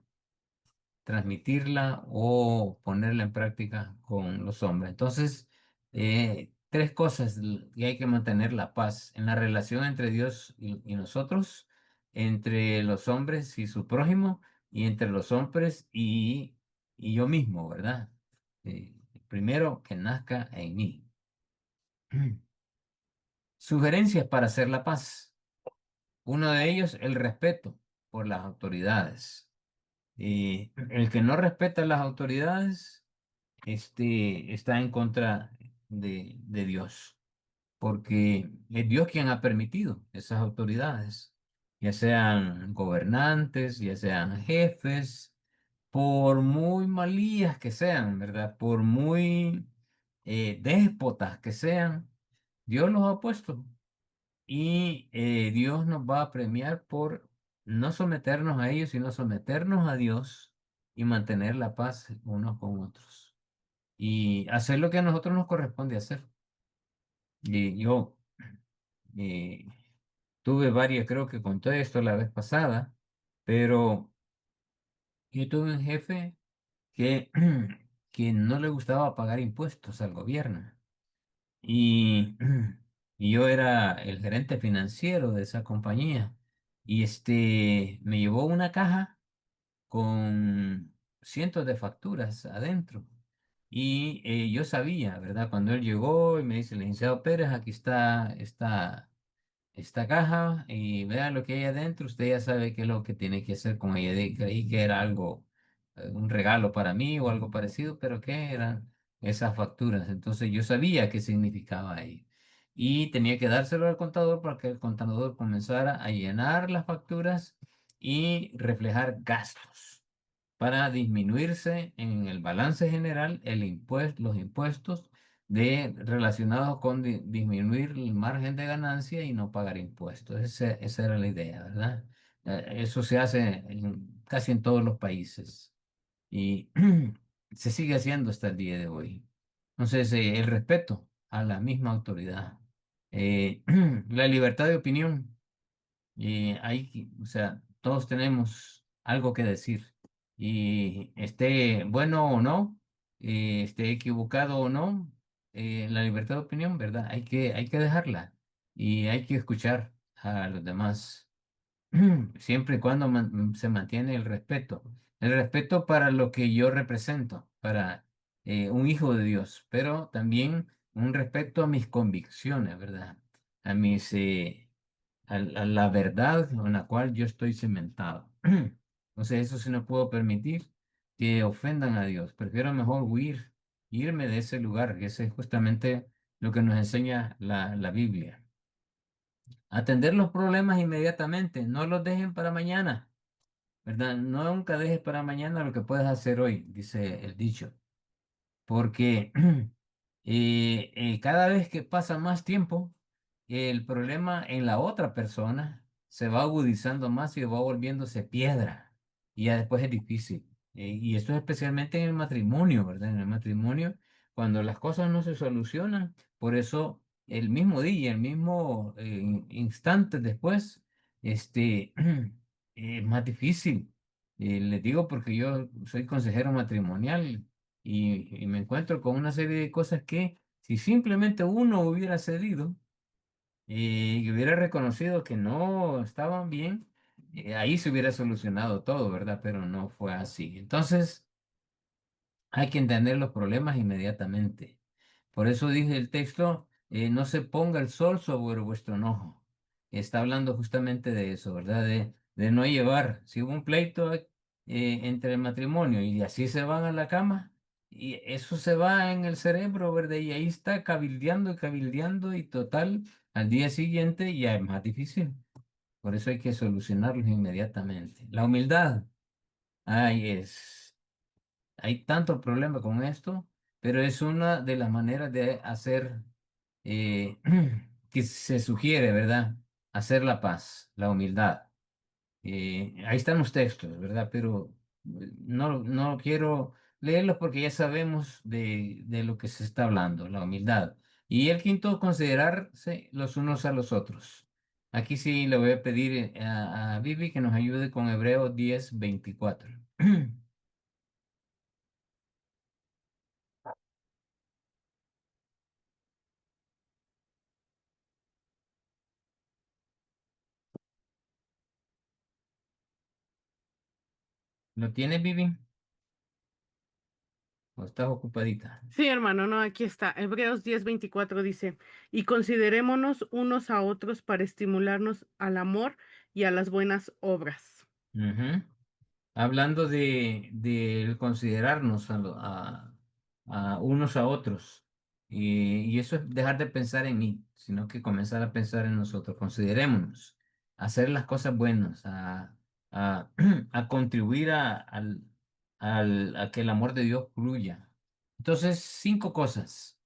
transmitirla o ponerla en práctica con los hombres. Entonces, tres cosas que hay que mantener la paz en la relación entre Dios y nosotros, entre los hombres y su prójimo, y entre los hombres y yo mismo, ¿verdad? Primero, que nazca en mí. Sugerencias para hacer la paz. Uno de ellos, el respeto por las autoridades. El que no respeta las autoridades, está en contra de Dios, porque es Dios quien ha permitido esas autoridades, ya sean gobernantes, ya sean jefes, por muy malías que sean, ¿verdad? Por muy déspotas que sean, Dios los ha puesto. Y Dios nos va a premiar por no someternos a ellos, sino someternos a Dios y mantener la paz unos con otros. Y hacer lo que a nosotros nos corresponde hacer. Y yo, eh, tuve varias, creo que conté esto la vez pasada, pero yo tuve un jefe que, que no le gustaba pagar impuestos al gobierno. Y, y yo era el gerente financiero de esa compañía. Y me llevó una caja con cientos de facturas adentro. Y yo sabía, ¿verdad? Cuando él llegó y me dice, licenciado Pérez, aquí está esta caja y vea lo que hay adentro, usted ya sabe qué es lo que tiene que hacer con ella. Creí que era algo, un regalo para mí o algo parecido, pero ¿qué eran esas facturas? Entonces yo sabía qué significaba ahí. Y tenía que dárselo al contador para que el contador comenzara a llenar las facturas y reflejar gastos para disminuirse en el balance general los impuestos relacionados con disminuir el margen de ganancia y no pagar impuestos. Esa era la idea, ¿verdad? Eso se hace casi en todos los países y se sigue haciendo hasta el día de hoy. Entonces, el respeto a la misma autoridad, la libertad de opinión. Y o sea, todos tenemos algo que decir. Y esté bueno o no, esté equivocado o no, la libertad de opinión, ¿verdad? Hay que dejarla y hay que escuchar a los demás, siempre y cuando se mantiene el respeto. El respeto para lo que yo represento, para un hijo de Dios, pero también un respeto a mis convicciones, ¿verdad? A mis, a la verdad en la cual yo estoy cimentado. Entonces, eso sí no puedo permitir que ofendan a Dios. Prefiero mejor huir, irme de ese lugar, que ese es justamente lo que nos enseña la Biblia. Atender los problemas inmediatamente, no los dejen para mañana, ¿verdad? No nunca dejes para mañana lo que puedes hacer hoy, dice el dicho, porque cada vez que pasa más tiempo, el problema en la otra persona se va agudizando más y va volviéndose piedra. Y ya después es difícil. Y esto es especialmente en el matrimonio, ¿verdad? En el matrimonio, cuando las cosas no se solucionan, por eso el mismo día, el mismo instante después, este, es más difícil. Les digo porque yo soy consejero matrimonial y me encuentro con una serie de cosas que si simplemente uno hubiera cedido y hubiera reconocido que no estaban bien, ahí se hubiera solucionado todo, ¿verdad? Pero no fue así. Entonces, hay que entender los problemas inmediatamente. Por eso dije el texto, no se ponga el sol sobre vuestro enojo. Está hablando justamente de eso, ¿verdad? De no llevar, si hubo un pleito entre el matrimonio y así se van a la cama, y eso se va en el cerebro, ¿verdad? Y ahí está cabildeando y total, al día siguiente ya es más difícil. Por eso hay que solucionarlos inmediatamente. La humildad, ay, hay tanto problema con esto, pero es una de las maneras de hacer eh, que se sugiere, ¿verdad? Hacer la paz, la humildad. Ahí están los textos, ¿verdad? Pero no quiero leerlos porque ya sabemos de lo que se está hablando, la humildad. Y el quinto, considerarse los unos a los otros. Aquí sí le voy a pedir a Vivi que nos ayude con Hebreos 10:24. ¿Lo tienes, Vivi? ¿O estás ocupadita? Sí, hermano, no, aquí está. Hebreos 10:24 dice, y considerémonos unos a otros para estimularnos al amor y a las buenas obras. Ujú. Hablando de considerarnos a unos a otros. Y eso es dejar de pensar en mí, sino que comenzar a pensar en nosotros. Considerémonos, hacer las cosas buenas, a, a contribuir a que el amor de Dios fluya. Entonces, 5 cosas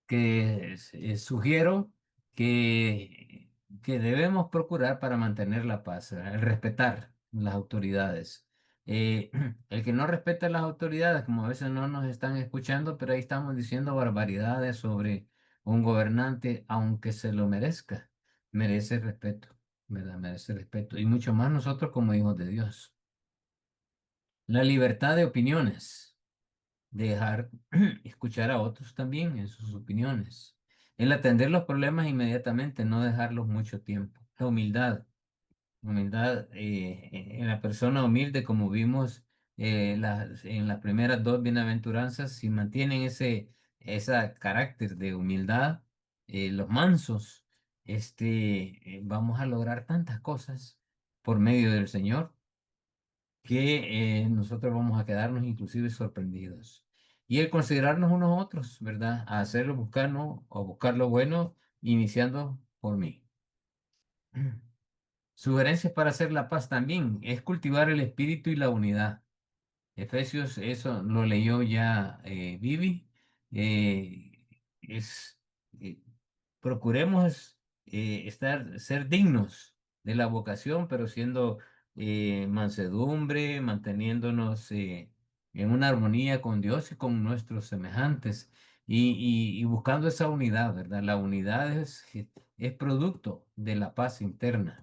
que sugiero que, que debemos procurar para mantener la paz. El respetar las autoridades. Eh, el que no respeta las autoridades, como a veces no nos están escuchando, pero ahí estamos diciendo barbaridades sobre un gobernante, aunque se lo merezca. merece respeto, ¿verdad? Merece respeto. Y mucho más nosotros como hijos de Dios. La libertad de opiniones, dejar escuchar a otros también en sus opiniones. El atender los problemas inmediatamente, no dejarlos mucho tiempo. La humildad. Humildad en la persona humilde, como vimos en las primeras dos bienaventuranzas, si mantienen ese carácter de humildad, los mansos, vamos a lograr tantas cosas por medio del Señor que nosotros vamos a quedarnos inclusive sorprendidos. Y el considerarnos unos a otros, ¿verdad? A hacerlo, buscarnos o buscar lo bueno, iniciando por mí. Sugerencias para hacer la paz también es cultivar el espíritu y la unidad. Efesios, eso lo leyó ya Vivi. Es, eh, procuremos ser dignos de la vocación, pero siendo mansedumbre, manteniéndonos en una armonía con Dios y con nuestros semejantes y buscando esa unidad, ¿verdad? La unidad es producto de la paz interna.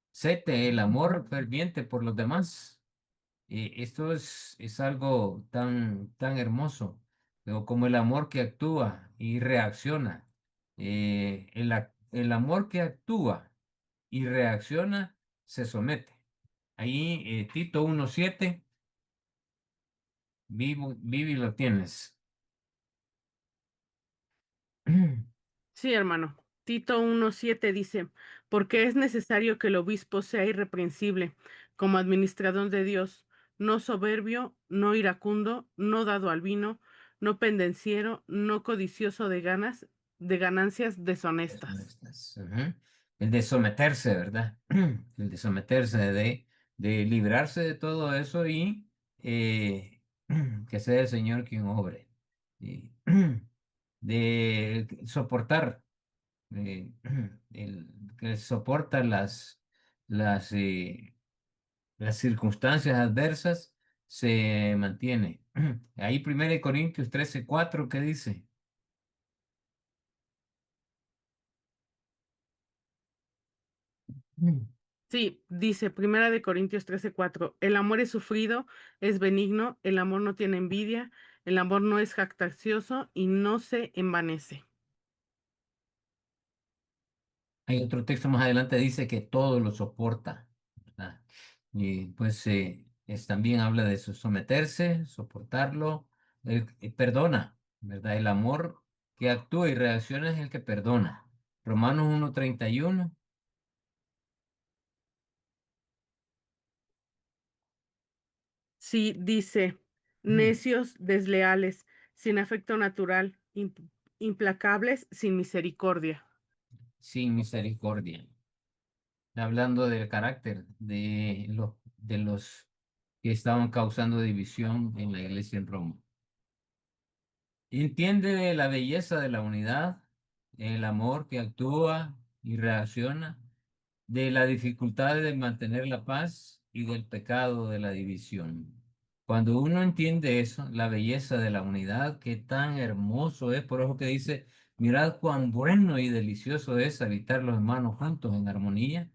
Sete, el amor ferviente por los demás. Esto es algo tan hermoso, pero como el amor que actúa y reacciona. El amor que actúa y reacciona se somete. Ahí Tito 1:7, Vivi lo tienes. Sí, hermano. Tito 1:7 dice, porque es necesario que el obispo sea irreprensible como administrador de Dios, no soberbio, no iracundo, no dado al vino, no pendenciero, no codicioso de ganancias deshonestas. Estas, ujú. El de someterse, ¿verdad? El de someterse, de librarse de todo eso y que sea el Señor quien obre. Y, de soportar, eh, que soporta las, eh, las circunstancias adversas, se mantiene. Ahí 1 Corintios 13:4, ¿qué dice? Sí, dice Primera de Corintios 13:4, el amor es sufrido, es benigno, el amor no tiene envidia, el amor no es jactancioso y no se envanece. Hay otro texto más adelante dice que todo lo soporta, ¿verdad? Y pues también habla de someterse, soportarlo, perdona, ¿verdad? El amor que actúa y reacciona es el que perdona. Romanos 1:31. Sí, dice, necios, desleales, sin afecto natural, implacables, sin misericordia. Sin misericordia. Hablando del carácter de los que estaban causando división en la iglesia en Roma. Entiende la belleza de la unidad, el amor que actúa y reacciona, de la dificultad de mantener la paz y del pecado de la división. Cuando uno entiende eso, la belleza de la unidad, qué tan hermoso es, por eso que dice, mirad cuán bueno y delicioso es habitar los hermanos juntos en armonía.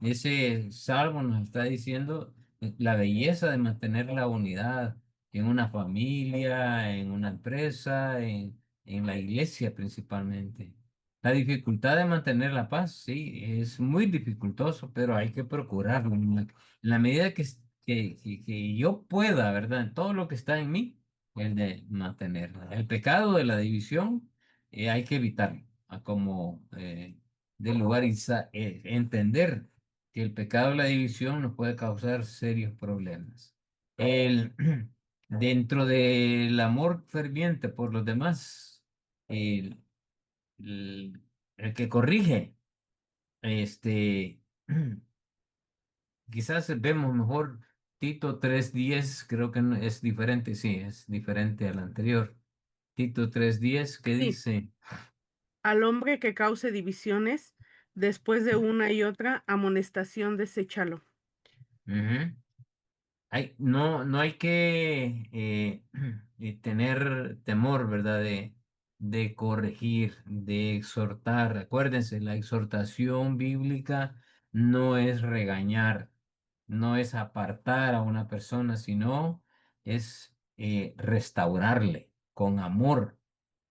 Ese salmo nos está diciendo la belleza de mantener la unidad en una familia, en una empresa, en la iglesia principalmente. La dificultad de mantener la paz, sí, es muy dificultoso, pero hay que procurarlo. En la medida que yo pueda, ¿verdad? En todo lo que está en mí, el de mantenerla. El pecado de la división hay que evitarlo, a como del lugar y entender que el pecado de la división nos puede causar serios problemas. El, dentro del amor ferviente por los demás, el, el, el que corrige, este, quizás vemos mejor Tito 3:10, creo que es diferente, sí, es diferente al anterior. Tito 3:10, ¿qué Sí, dice? al hombre que cause divisiones, después de una y otra amonestación, deséchalo. Ujú. No hay que tener temor, ¿verdad? de corregir, de exhortar. Acuérdense, la exhortación bíblica no es regañar, no es apartar a una persona, sino es restaurarle con amor,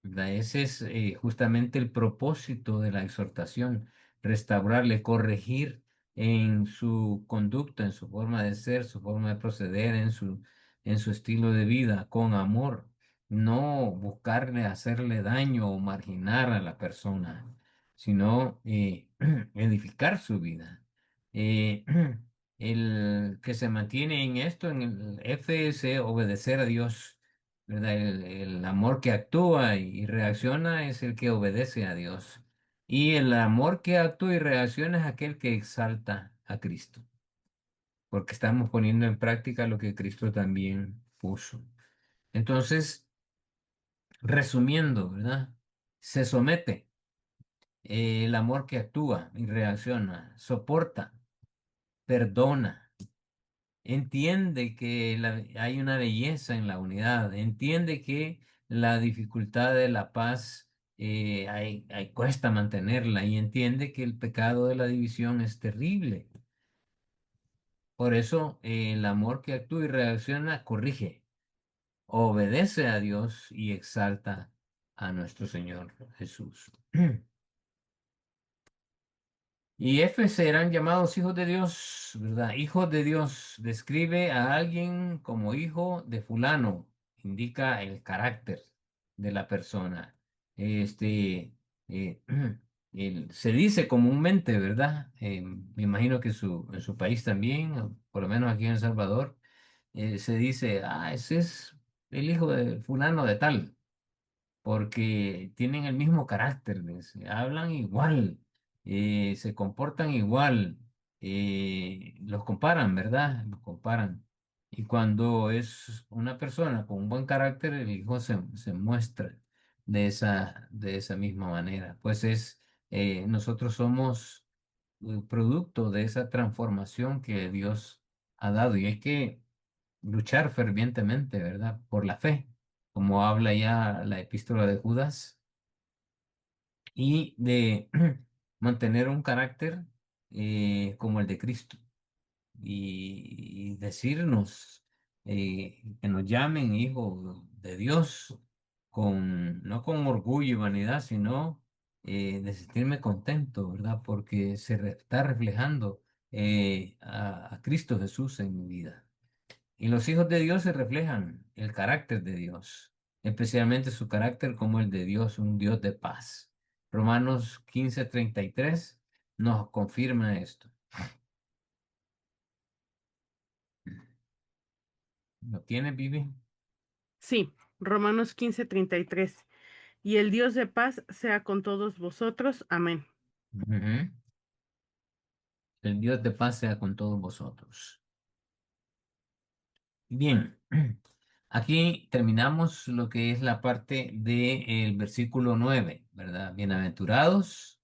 ¿verdad? Ese es justamente el propósito de la exhortación, restaurarle, corregir en su conducta, en su forma de ser, su forma de proceder, en su estilo de vida, con amor, no buscarle hacerle daño o marginar a la persona, sino edificar su vida. Eh, el que se mantiene en esto, en el FS, obedecer a Dios, ¿verdad? El amor que actúa y reacciona es el que obedece a Dios. Y el amor que actúa y reacciona es aquel que exalta a Cristo, porque estamos poniendo en práctica lo que Cristo también puso. Entonces, resumiendo, ¿verdad? Se somete, el amor que actúa y reacciona, soporta, perdona, entiende que hay una belleza en la unidad, entiende que la dificultad de la paz cuesta mantenerla y entiende que el pecado de la división es terrible. Por eso el amor que actúa y reacciona corrige, obedece a Dios y exalta a nuestro Señor Jesús. Y F serán llamados hijos de Dios, ¿verdad? Hijos de Dios describe a alguien como hijo de fulano, indica el carácter de la persona. Este, eh, se dice comúnmente, ¿verdad? Me imagino que en su país también, o por lo menos aquí en El Salvador, se dice, ah, ese es el hijo de fulano de tal porque tienen el mismo carácter, hablan igual, se comportan igual, los comparan, ¿verdad? Los comparan. Y cuando es una persona con un buen carácter, el hijo se muestra de esa misma manera. Pues nosotros somos producto de esa transformación que Dios ha dado y hay que luchar fervientemente, ¿verdad? Por la fe, como habla ya la epístola de Judas, y de mantener un carácter como el de Cristo y decirnos que nos llamen hijos de Dios no con orgullo y vanidad, sino de sentirme contento, ¿verdad? Porque está reflejando a Cristo Jesús en mi vida. Y los hijos de Dios se reflejan el carácter de Dios, especialmente su carácter como el de Dios, un Dios de paz. Romanos 15:33 nos confirma esto. ¿Lo tiene, Vivi? Sí, Romanos 15:33. Y el Dios de paz sea con todos vosotros. Amén. Ujú. El Dios de paz sea con todos vosotros. Bien, aquí terminamos lo que es la parte del versículo 9, ¿verdad? Bienaventurados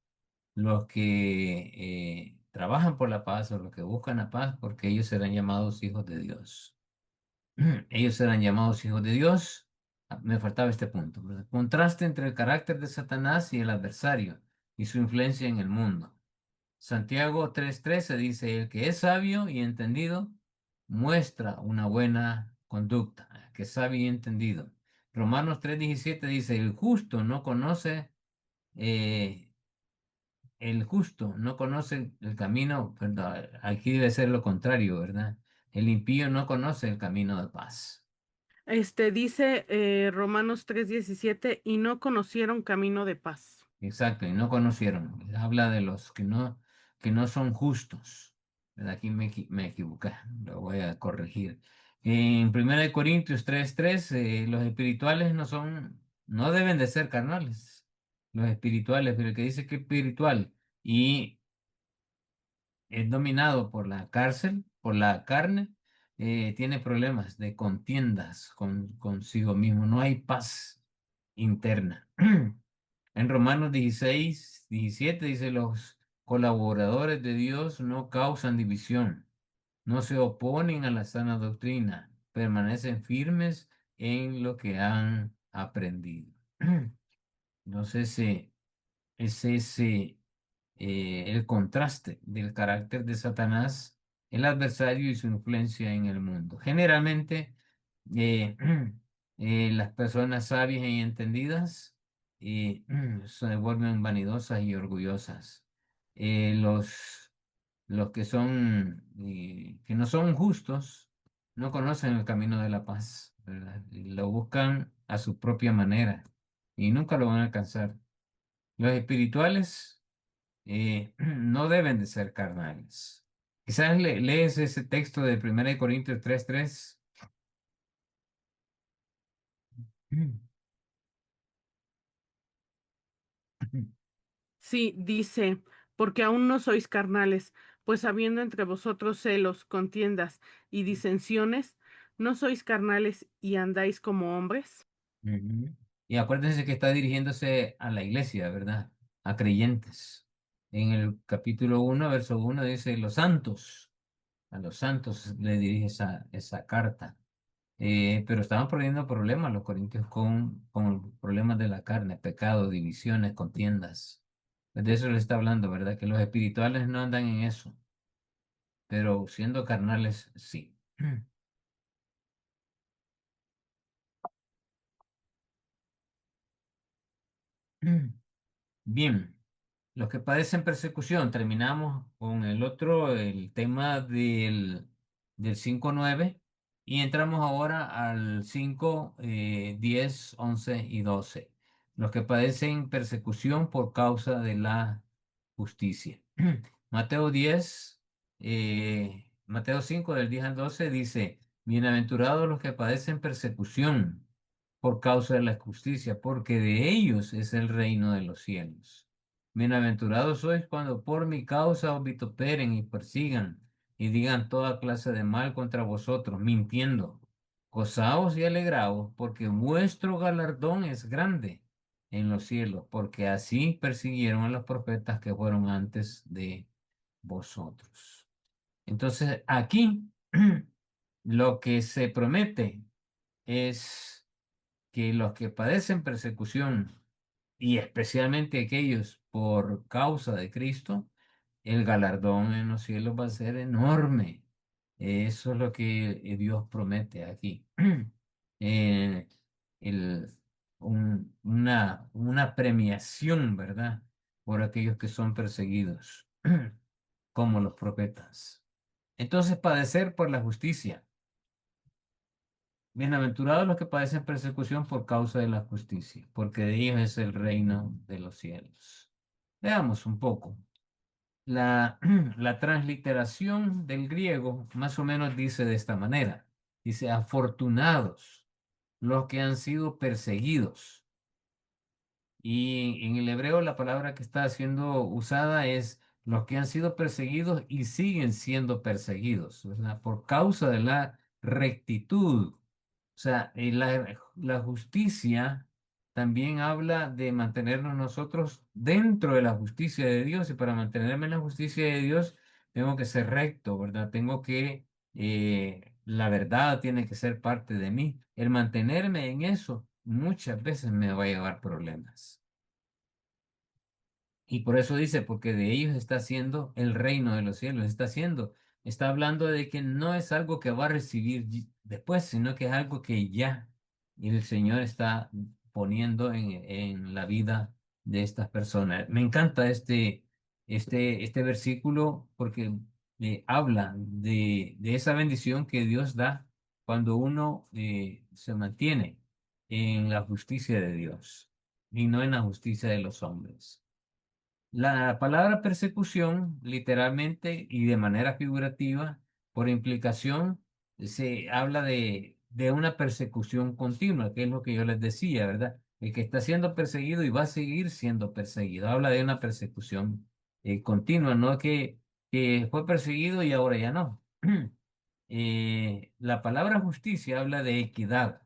los que trabajan por la paz o los que buscan la paz, porque ellos serán llamados hijos de Dios. Ellos serán llamados hijos de Dios. Ah, me faltaba este punto, ¿verdad? Contraste entre el carácter de Satanás y el adversario y su influencia en el mundo. Santiago 3:13 dice, el que es sabio y entendido muestra una buena conducta, el que es sabio y entendido. Romanos 3:17 dice, eh, el justo no conoce el camino, perdón, aquí debe ser lo contrario, ¿verdad? El impío no conoce el camino de paz. Dice Romanos 3:17, y no conocieron camino de paz. Exacto, y no conocieron. Habla de los que no son justos. ¿Verdad? Aquí me equivoqué, lo voy a corregir. En 1 Corintios 3:3, los espirituales no deben de ser carnales. Los espirituales, pero el que dice que es espiritual y es dominado por la cárcel, por la carne, tiene problemas de contiendas consigo mismo. No hay paz interna. En Romanos 16:17 dice, los colaboradores de Dios no causan división, no se oponen a la sana doctrina, permanecen firmes en lo que han aprendido. Entonces, es ese el contraste del carácter de Satanás, el adversario y su influencia en el mundo. Generalmente, eh, las personas sabias y entendidas se vuelven vanidosas y orgullosas. Los que son, que no son justos, no conocen el camino de la paz, ¿verdad? Y lo buscan a su propia manera y nunca lo van a alcanzar. Los espirituales no deben de ser carnales. Quizás lees ese texto de 1 Corintios 3:3. Sí, dice, porque aún no sois carnales, pues habiendo entre vosotros celos, contiendas y disensiones, ¿no sois carnales y andáis como hombres? Ujú. Y acuérdense que está dirigiéndose a la iglesia, ¿verdad? A creyentes. En el capítulo 1, verso 1 dice, a los santos le dirige esa carta. Pero estaban poniendo problemas los corintios con problemas de la carne, pecado, divisiones, contiendas. Pues de eso le está hablando, ¿verdad? Que los espirituales no andan en eso, pero siendo carnales, sí. Bien, los que padecen persecución, terminamos con el tema del 5:9 y entramos ahora al 5:10, 11 y 12. Los que padecen persecución por causa de la justicia. Mateo 10, Mateo 5 del 10 al 12 dice, bienaventurados los que padecen persecución por causa de la justicia, porque de ellos es el reino de los cielos. Bienaventurados sois cuando por mi causa os vituperen y persigan y digan toda clase de mal contra vosotros, mintiendo. Gozaos y alegraos, porque vuestro galardón es grande en los cielos, porque así persiguieron a los profetas que fueron antes de vosotros. Entonces, aquí lo que se promete es que los que padecen persecución, y especialmente aquellos por causa de Cristo, el galardón en los cielos va a ser enorme. Eso es lo que Dios promete aquí. Eh, el, una premiación, ¿verdad? Por aquellos que son perseguidos, como los profetas. Entonces, padecer por la justicia. Bienaventurados los que padecen persecución por causa de la justicia, porque de ellos es el reino de los cielos. Veamos un poco. La transliteración del griego más o menos dice de esta manera. Dice, afortunados los que han sido perseguidos. Y en el hebreo la palabra que está siendo usada es los que han sido perseguidos y siguen siendo perseguidos, ¿verdad? Por causa de la rectitud. O sea, la justicia también habla de mantenernos nosotros dentro de la justicia de Dios y para mantenerme en la justicia de Dios tengo que ser recto, ¿verdad? La verdad tiene que ser parte de mí. El mantenerme en eso muchas veces me va a llevar problemas. Y por eso dice, porque de ellos está haciendo el reino de los cielos, está hablando de que no es algo que va a recibir después, sino que es algo que ya el Señor está poniendo en la vida de estas personas. Me encanta este versículo porque habla de esa bendición que Dios da cuando uno se mantiene en la justicia de Dios y no en la justicia de los hombres. La palabra persecución, literalmente y de manera figurativa, por implicación, se habla de una persecución continua, que es lo que yo les decía, ¿verdad? El que está siendo perseguido y va a seguir siendo perseguido. Habla de una persecución continua, no que fue perseguido y ahora ya no. La palabra justicia habla de equidad,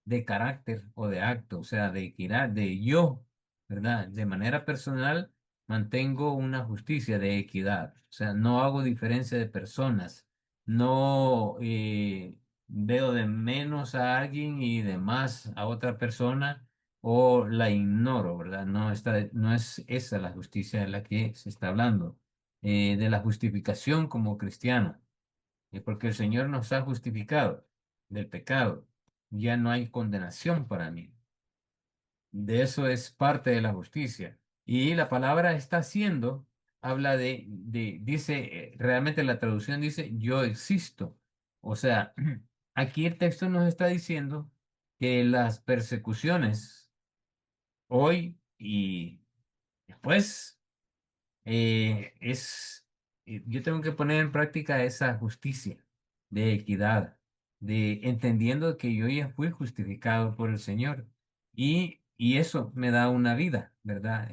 de carácter o de acto, o sea, de equidad, de yo, ¿verdad? De manera personal mantengo una justicia de equidad, o sea, no hago diferencia de personas, no veo de menos a alguien y de más a otra persona, o la ignoro, ¿verdad? No es esa la justicia de la que se está hablando, de la justificación como cristiano, porque el Señor nos ha justificado del pecado. Ya no hay condenación para mí. De eso es parte de la justicia. Y la palabra está haciendo, habla dice, realmente la traducción dice, yo existo. O sea, aquí el texto nos está diciendo que las persecuciones hoy y después yo tengo que poner en práctica esa justicia de equidad, de entendiendo que yo ya fui justificado por el Señor y eso me da una vida, ¿verdad?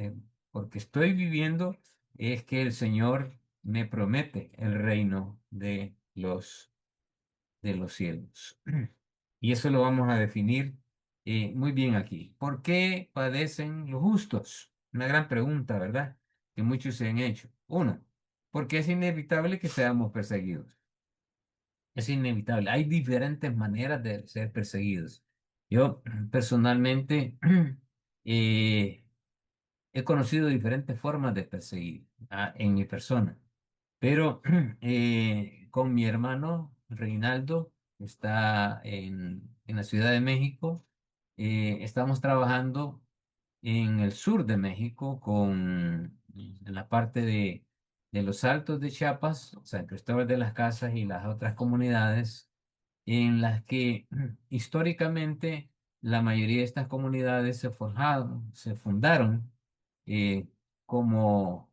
Porque estoy viviendo es que el Señor me promete el reino de los cielos. Y eso lo vamos a definir muy bien aquí. ¿Por qué padecen los justos? Una gran pregunta, ¿verdad? Que muchos se han hecho. Uno, porque es inevitable que seamos perseguidos. Es inevitable. Hay diferentes maneras de ser perseguidos. Yo personalmente eh, he conocido diferentes formas de perseguir en mi persona. Pero con mi hermano Reinaldo, está en la Ciudad de México, estamos trabajando en el sur de México, en la parte de los Altos de Chiapas, San Cristóbal de las Casas y las otras comunidades, en las que históricamente la mayoría de estas comunidades se fundaron eh, como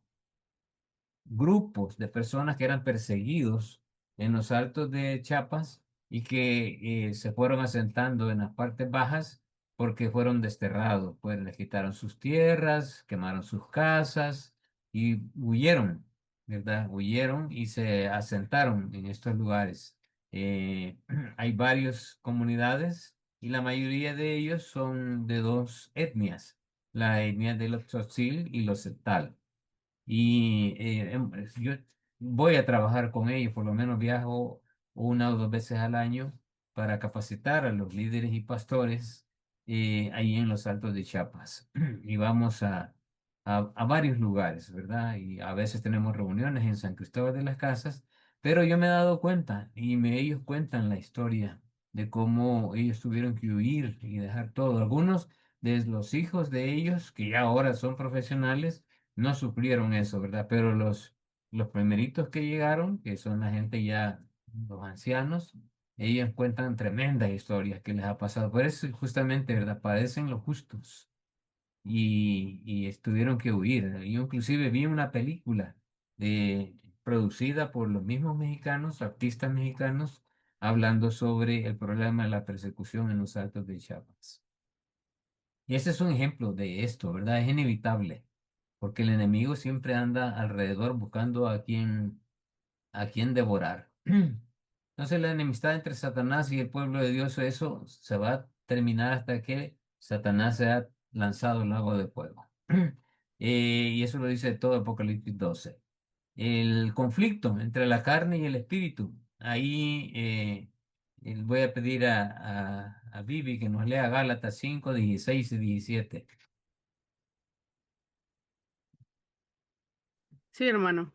grupos de personas que eran perseguidos en los altos de Chiapas y que se fueron asentando en las partes bajas porque fueron desterrados, pues les quitaron sus tierras, quemaron sus casas y huyeron, ¿verdad? Huyeron y se asentaron en estos lugares. Hay varias comunidades y la mayoría de ellos son de dos etnias, la etnia de los Tzotzil y los Setal. Y yo voy a trabajar con ellos, por lo menos viajo una o dos veces al año para capacitar a los líderes y pastores ahí en los Altos de Chiapas. Y vamos a varios lugares, ¿verdad? Y a veces tenemos reuniones en San Cristóbal de las Casas, pero yo me he dado cuenta ellos cuentan la historia de cómo ellos tuvieron que huir y dejar todo. Algunos de los hijos de ellos, que ya ahora son profesionales, no sufrieron eso, ¿verdad? Pero los primeritos que llegaron, que son la gente ya, los ancianos, ellos cuentan tremendas historias que les ha pasado. Por eso justamente, ¿verdad? Padecen los justos y tuvieron que huir. Yo inclusive vi una película producida por los mismos mexicanos, artistas mexicanos, hablando sobre el problema de la persecución en los Altos de Chiapas. Y ese es un ejemplo de esto, ¿verdad? Es inevitable, porque el enemigo siempre anda alrededor buscando a quien devorar. Entonces la enemistad entre Satanás y el pueblo de Dios, eso se va a terminar hasta que Satanás sea lanzado al lago de fuego. Y eso lo dice todo Apocalipsis 12. El conflicto entre la carne y el espíritu. Ahí voy a pedir a Vivi que nos lea Gálatas 5 16 y 17. Sí, hermano.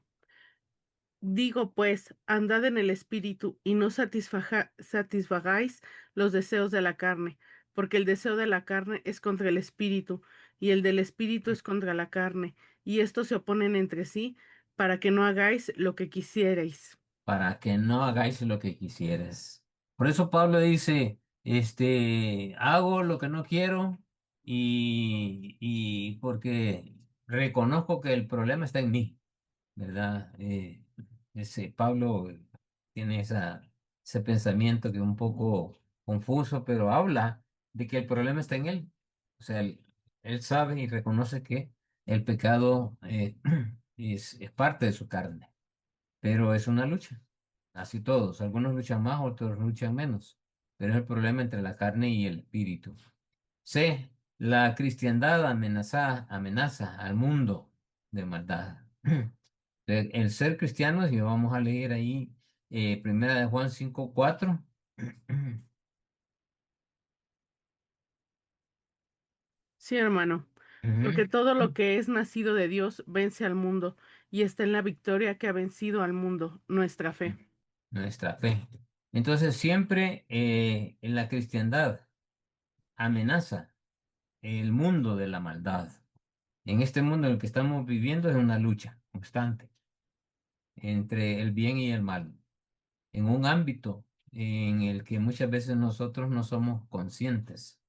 Digo pues, andad en el espíritu y no satisfagáis los deseos de la carne, porque el deseo de la carne es contra el espíritu, y el del espíritu es contra la carne, y estos se oponen entre sí, para que no hagáis lo que quisierais. Para que no hagáis lo que quisieres. Por eso Pablo dice, hago lo que no quiero y porque reconozco que el problema está en mí, ¿verdad? Pablo tiene ese pensamiento que es un poco confuso, pero habla de que el problema está en él. O sea, él sabe y reconoce que el pecado es parte de su carne, pero es una lucha. Así todos, algunos luchan más, otros luchan menos, pero es el problema entre la carne y el espíritu. C, la cristiandad amenaza al mundo de maldad. El ser cristianos, y vamos a leer ahí Primera de Juan 5:4. 4 Sí, hermano, porque Ujú. todo lo que es nacido de Dios vence al mundo y está en la victoria que ha vencido al mundo, nuestra fe. Nuestra fe. Entonces, siempre en la cristiandad amenaza el mundo de la maldad. En este mundo en el que estamos viviendo es una lucha constante entre el bien y el mal, en un ámbito en el que muchas veces nosotros no somos conscientes,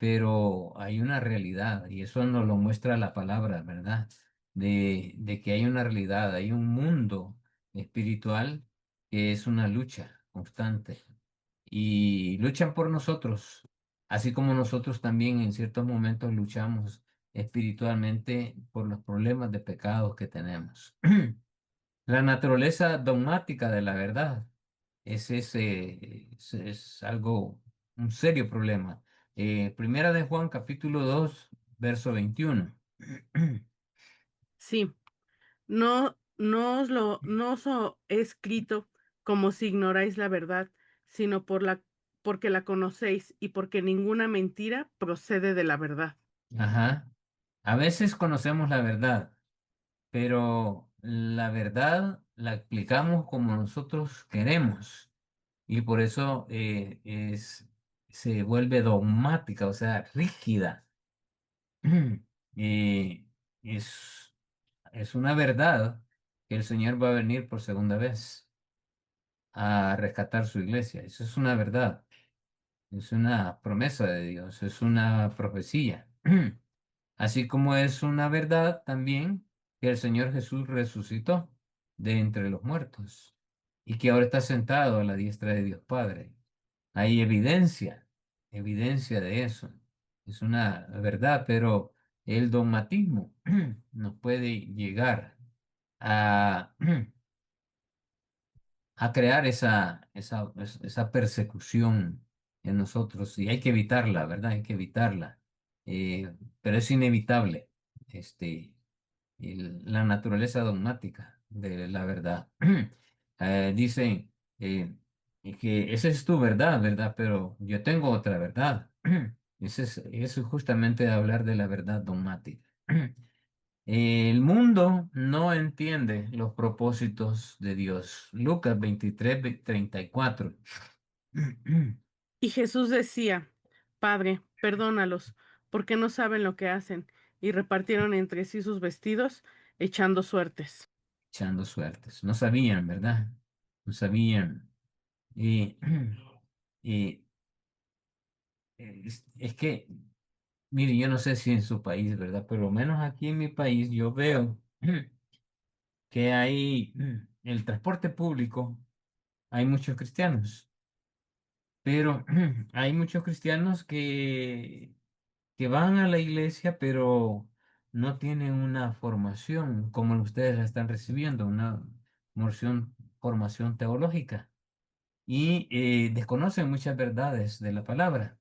pero hay una realidad y eso nos lo muestra la palabra, ¿verdad? De que hay una realidad, hay un mundo espiritual que es una lucha constante y luchan por nosotros, así como nosotros también en ciertos momentos luchamos espiritualmente por los problemas de pecados que tenemos. La naturaleza dogmática de la verdad es algo, un serio problema. Primera de Juan, capítulo 2 verso 21. Sí, no os lo he escrito como si ignoráis la verdad, sino porque la conocéis y porque ninguna mentira procede de la verdad. Ajá. A veces conocemos la verdad, pero la verdad la explicamos como nosotros queremos y por eso se vuelve dogmática, o sea, rígida. Y es, es una verdad que el Señor va a venir por segunda vez a rescatar su iglesia. Eso es una verdad, es una promesa de Dios, es una profecía. Así como es una verdad también que el Señor Jesús resucitó de entre los muertos y que ahora está sentado a la diestra de Dios Padre. Hay evidencia de eso. Es una verdad, pero el dogmatismo nos puede llegar a, a crear esa persecución en nosotros y hay que evitarla, ¿verdad? Hay que evitarla. Pero es inevitable, la naturaleza dogmática de la verdad. Dicen que esa es tu verdad, ¿verdad? Pero yo tengo otra verdad. Eso es justamente hablar de la verdad dogmática. El mundo no entiende los propósitos de Dios. Lucas 23:34. Y Jesús decía, Padre, perdónalos, porque no saben lo que hacen, y repartieron entre sí sus vestidos, echando suertes. Echando suertes. No sabían, ¿verdad? No sabían. Y, y es que, mire, yo no sé si en su país, ¿verdad? Pero lo menos aquí en mi país yo veo que hay el transporte público, hay muchos cristianos, pero hay muchos cristianos que van a la iglesia, pero no tienen una formación como ustedes la están recibiendo, una formación teológica y desconocen muchas verdades de la palabra.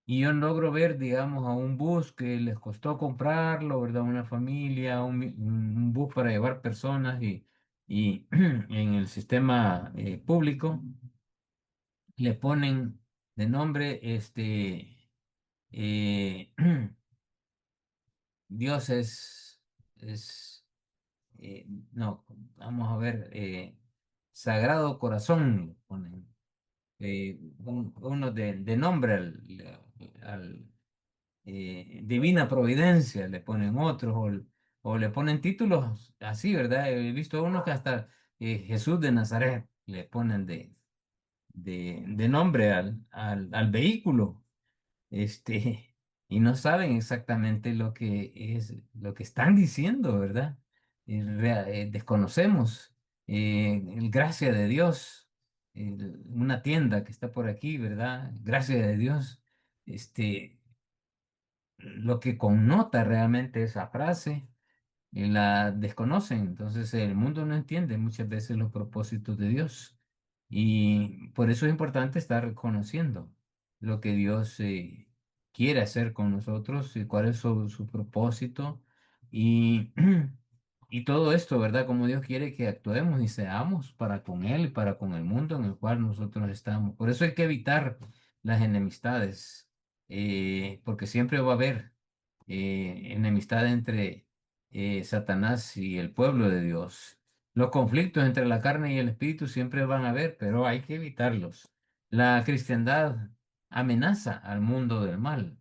Y yo logro ver, digamos, a un bus que les costó comprarlo, ¿verdad? Una familia, un bus para llevar personas y en el sistema público le ponen de nombre eh, Dios es no, vamos a ver, Sagrado Corazón, le ponen uno de nombre al, Divina Providencia, le ponen otros, o le ponen títulos así, ¿verdad? He visto unos que hasta Jesús de Nazaret le ponen de nombre al vehículo este, y no saben exactamente lo que están diciendo, ¿verdad? Desconocemos el gracia de Dios, una tienda que está por aquí, ¿verdad? Gracia de Dios, lo que connota realmente esa frase la desconocen. Entonces el mundo no entiende muchas veces los propósitos de Dios. Y por eso es importante estar reconociendo lo que Dios quiere hacer con nosotros y cuál es su propósito. Y, y todo esto, ¿verdad? Como Dios quiere que actuemos y seamos para con Él y para con el mundo en el cual nosotros estamos. Por eso hay que evitar las enemistades, porque siempre va a haber. enemistad entre Satanás y el pueblo de Dios. Los conflictos entre la carne y el espíritu siempre van a haber, pero hay que evitarlos. La cristiandad amenaza al mundo del mal.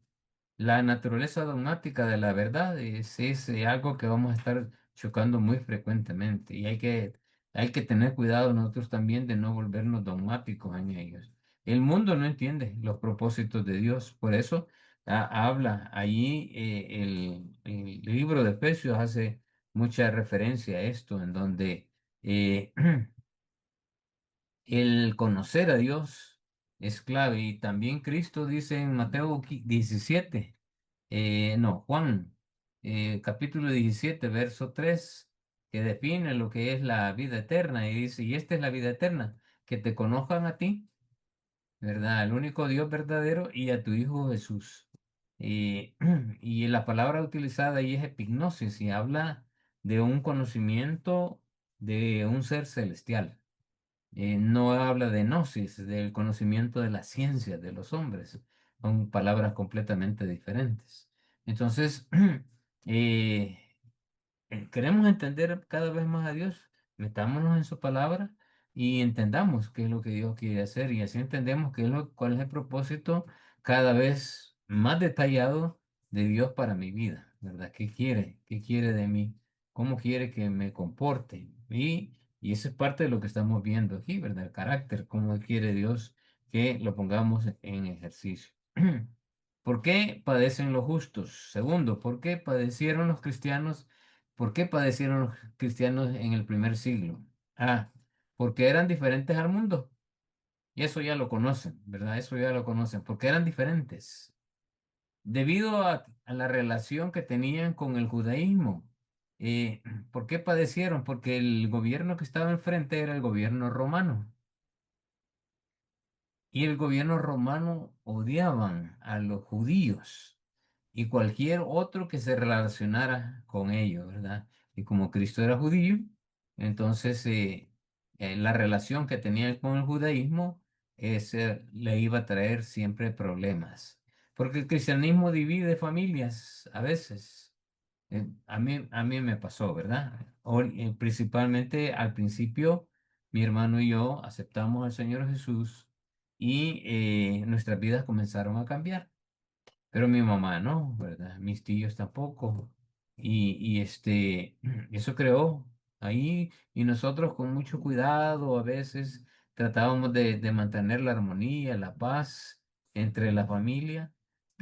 La naturaleza dogmática de la verdad es algo que vamos a estar chocando muy frecuentemente y hay que tener cuidado nosotros también de no volvernos dogmáticos en ellos. El mundo no entiende los propósitos de Dios, por eso habla allí el libro de Efesios hace mucha referencia a esto, en donde eh, el conocer a Dios es clave y también Cristo dice en Mateo 17 no, Juan, capítulo 17 verso 3 que define lo que es la vida eterna y dice, y esta es la vida eterna, que te conozcan a ti, ¿verdad? El único Dios verdadero y a tu Hijo Jesús. Y, y la palabra utilizada ahí es epignosis y habla de un conocimiento de un ser celestial. No habla de gnosis, del conocimiento de la ciencia de los hombres. Son palabras completamente diferentes. Entonces, eh, queremos entender cada vez más a Dios, metámonos en su palabra y entendamos qué es lo que Dios quiere hacer y así entendemos cuál es el propósito cada vez más detallado de Dios para mi vida, ¿verdad? ¿Qué quiere? ¿Qué quiere de mí? ¿Cómo quiere que me comporte? Y eso es parte de lo que estamos viendo aquí, ¿verdad? El carácter, cómo quiere Dios que lo pongamos en ejercicio. ¿Por qué padecen los justos? Segundo, ¿por qué padecieron los cristianos? ¿Por qué padecieron los cristianos en el primer siglo? Ah, porque eran diferentes al mundo. Y eso ya lo conocen, ¿verdad? Eso ya lo conocen, porque eran diferentes. Debido a la relación que tenían con el judaísmo. Eh, ¿Por qué padecieron? Porque el gobierno que estaba enfrente era el gobierno romano. Y el gobierno romano odiaban a los judíos y cualquier otro que se relacionara con ellos, ¿verdad? Y como Cristo era judío, entonces la relación que tenía con el judaísmo le iba a traer siempre problemas. Porque el cristianismo divide familias a veces. A mí me pasó, ¿verdad? Principalmente al principio, mi hermano y yo aceptamos al Señor Jesús y nuestras vidas comenzaron a cambiar. Pero mi mamá no, ¿verdad? Mis tíos tampoco. Eso creó ahí y nosotros con mucho cuidado a veces tratábamos de mantener la armonía, la paz entre la familia,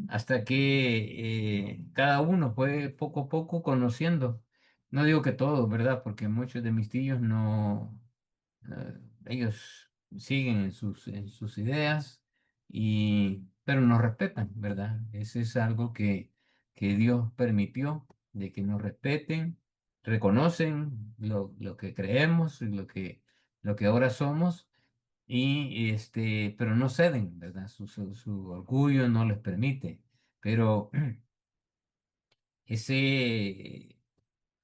hasta que cada uno fue poco a poco conociendo. No digo que todos, ¿verdad? Porque muchos de mis tíos no, ellos siguen en sus ideas, pero nos respetan, ¿verdad? Ese es algo que Dios permitió, de que nos respeten, reconocen lo que creemos y lo que ahora somos, pero no ceden, ¿verdad? Su orgullo no les permite, pero ese,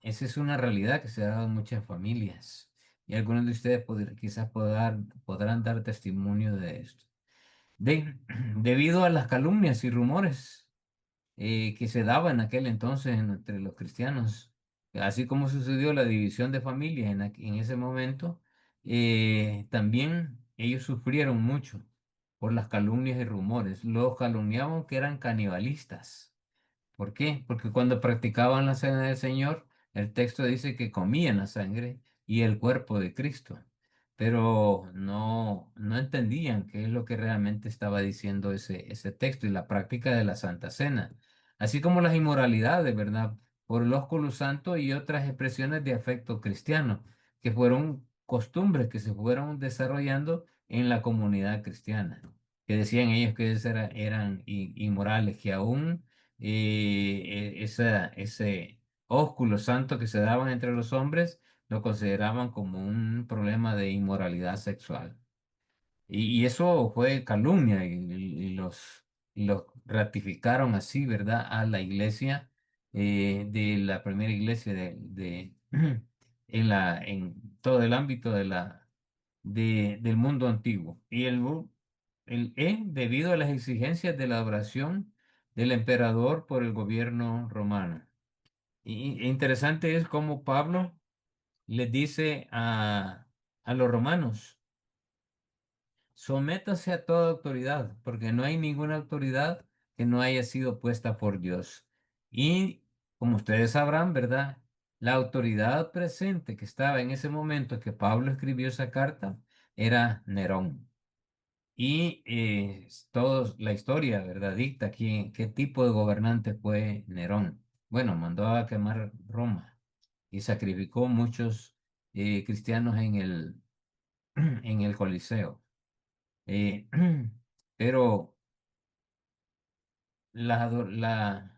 esa es una realidad que se ha dado en muchas familias y algunos de ustedes quizás podrán dar testimonio de esto. Debido a las calumnias y rumores que se daban en aquel entonces entre los cristianos, así como sucedió la división de familias en ese momento, también ellos sufrieron mucho por las calumnias y rumores. Los calumniaban que eran canibalistas. ¿Por qué? Porque cuando practicaban la cena del Señor, el texto dice que comían la sangre y el cuerpo de Cristo, pero no entendían qué es lo que realmente estaba diciendo ese texto y la práctica de la Santa Cena, así como las inmoralidades, ¿verdad? Por el ósculo santo y otras expresiones de afecto cristiano, que fueron costumbres que se fueron desarrollando en la comunidad cristiana, que decían ellos que eran inmorales, que aún ese ósculo santo que se daban entre los hombres lo consideraban como un problema de inmoralidad sexual. Y eso fue calumnia y los ratificaron así, ¿verdad? A la iglesia de la primera iglesia en todo el ámbito del mundo antiguo. Debido a las exigencias de la adoración del emperador por el gobierno romano. Y interesante es cómo Pablo les dice a los romanos: sométase a toda autoridad, porque no hay ninguna autoridad que no haya sido puesta por Dios. Y como ustedes sabrán, ¿verdad? La autoridad presente que estaba en ese momento que Pablo escribió esa carta era Nerón. Y todos, la historia, ¿verdad? Dicta qué tipo de gobernante fue Nerón. Bueno, mandó a quemar Roma y sacrificó muchos cristianos en el Coliseo. Eh, pero las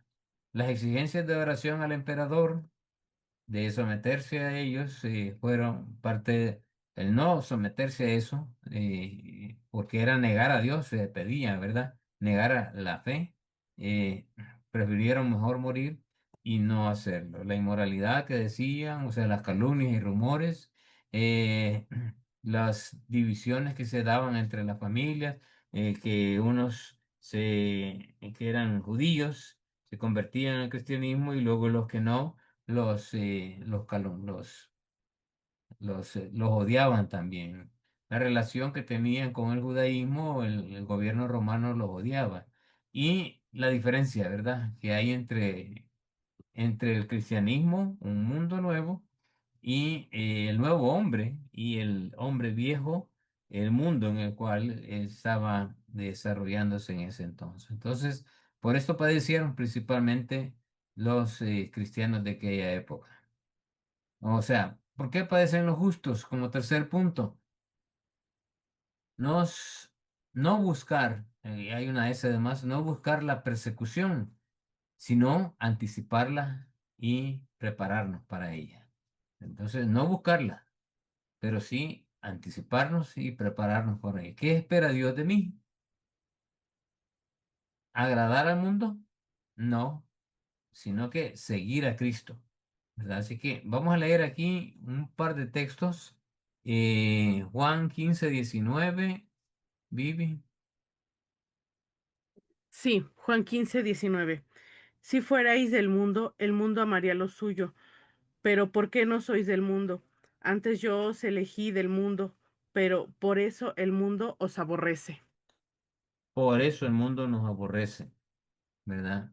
exigencias de oración al emperador, de someterse a ellos, fueron parte, el no someterse a eso, porque era negar a Dios, se pedía, ¿verdad? Negar a la fe, eh, prefirieron mejor morir y no hacerlo. La inmoralidad que decían, o sea, las calumnias y rumores, eh, las divisiones que se daban entre las familias, que unos que eran judíos se convertían al cristianismo y luego los que no los odiaban también. La relación que tenían con el judaísmo, el gobierno romano los odiaba. Y la diferencia, ¿verdad?, que hay entre el cristianismo, un mundo nuevo, y el nuevo hombre y el hombre viejo, el mundo en el cual estaba desarrollándose en ese entonces. Entonces, por esto padecieron principalmente los cristianos de aquella época. O sea, ¿por qué padecen los justos? Como tercer punto, nos, no buscar, hay una S además, no buscar la persecución, sino anticiparla y prepararnos para ella. Entonces, no buscarla, pero sí anticiparnos y prepararnos para ella. ¿Qué espera Dios de mí? ¿Agradar al mundo? No, sino que seguir a Cristo, ¿verdad? Así que vamos a leer aquí un par de textos. Juan 15:19, Vivi. Sí, Juan 15:19. Si fuerais del mundo, el mundo amaría lo suyo. Pero ¿por qué no sois del mundo? Antes yo os elegí del mundo, pero por eso el mundo os aborrece. Por eso el mundo nos aborrece, ¿verdad?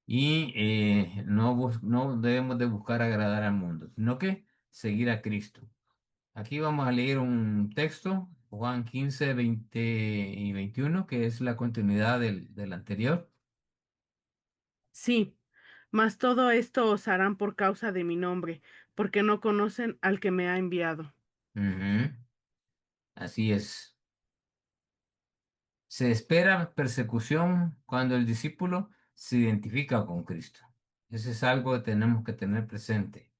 Y no debemos de buscar agradar al mundo, sino que seguir a Cristo. Aquí vamos a leer un texto, Juan 15:20 y 21, que es la continuidad del anterior. Sí, mas todo esto os harán por causa de mi nombre, porque no conocen al que me ha enviado. Ujú. Así es. Se espera persecución cuando el discípulo se identifica con Cristo. Eso es algo que tenemos que tener presente.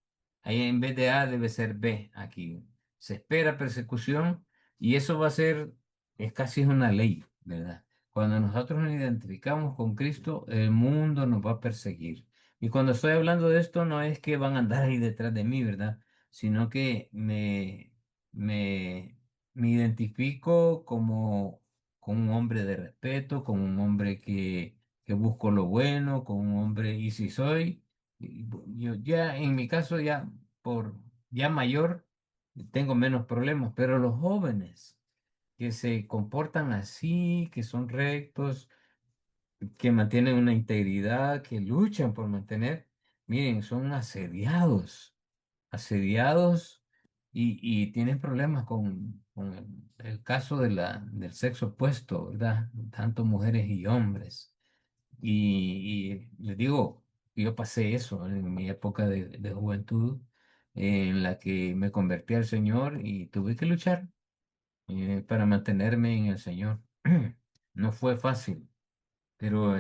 Ahí en vez de A debe ser B aquí. Se espera persecución y eso va a ser, es casi una ley, ¿verdad? Cuando nosotros nos identificamos con Cristo, el mundo nos va a perseguir. Y cuando estoy hablando de esto, no es que van a andar ahí detrás de mí, ¿verdad? Sino que me, me identifico como un hombre de respeto, como un hombre que busco lo bueno, como un hombre, y si soy, yo ya en mi caso ya por ya mayor, tengo menos problemas, pero los jóvenes que se comportan así, que son rectos, que mantienen una integridad, que luchan por mantener, miren, son asediados y tienen problemas con el caso del sexo opuesto, ¿verdad? Tanto mujeres y hombres. Y les digo, yo pasé eso en mi época de juventud, en la que me convertí al Señor y tuve que luchar para mantenerme en el Señor. No fue fácil, pero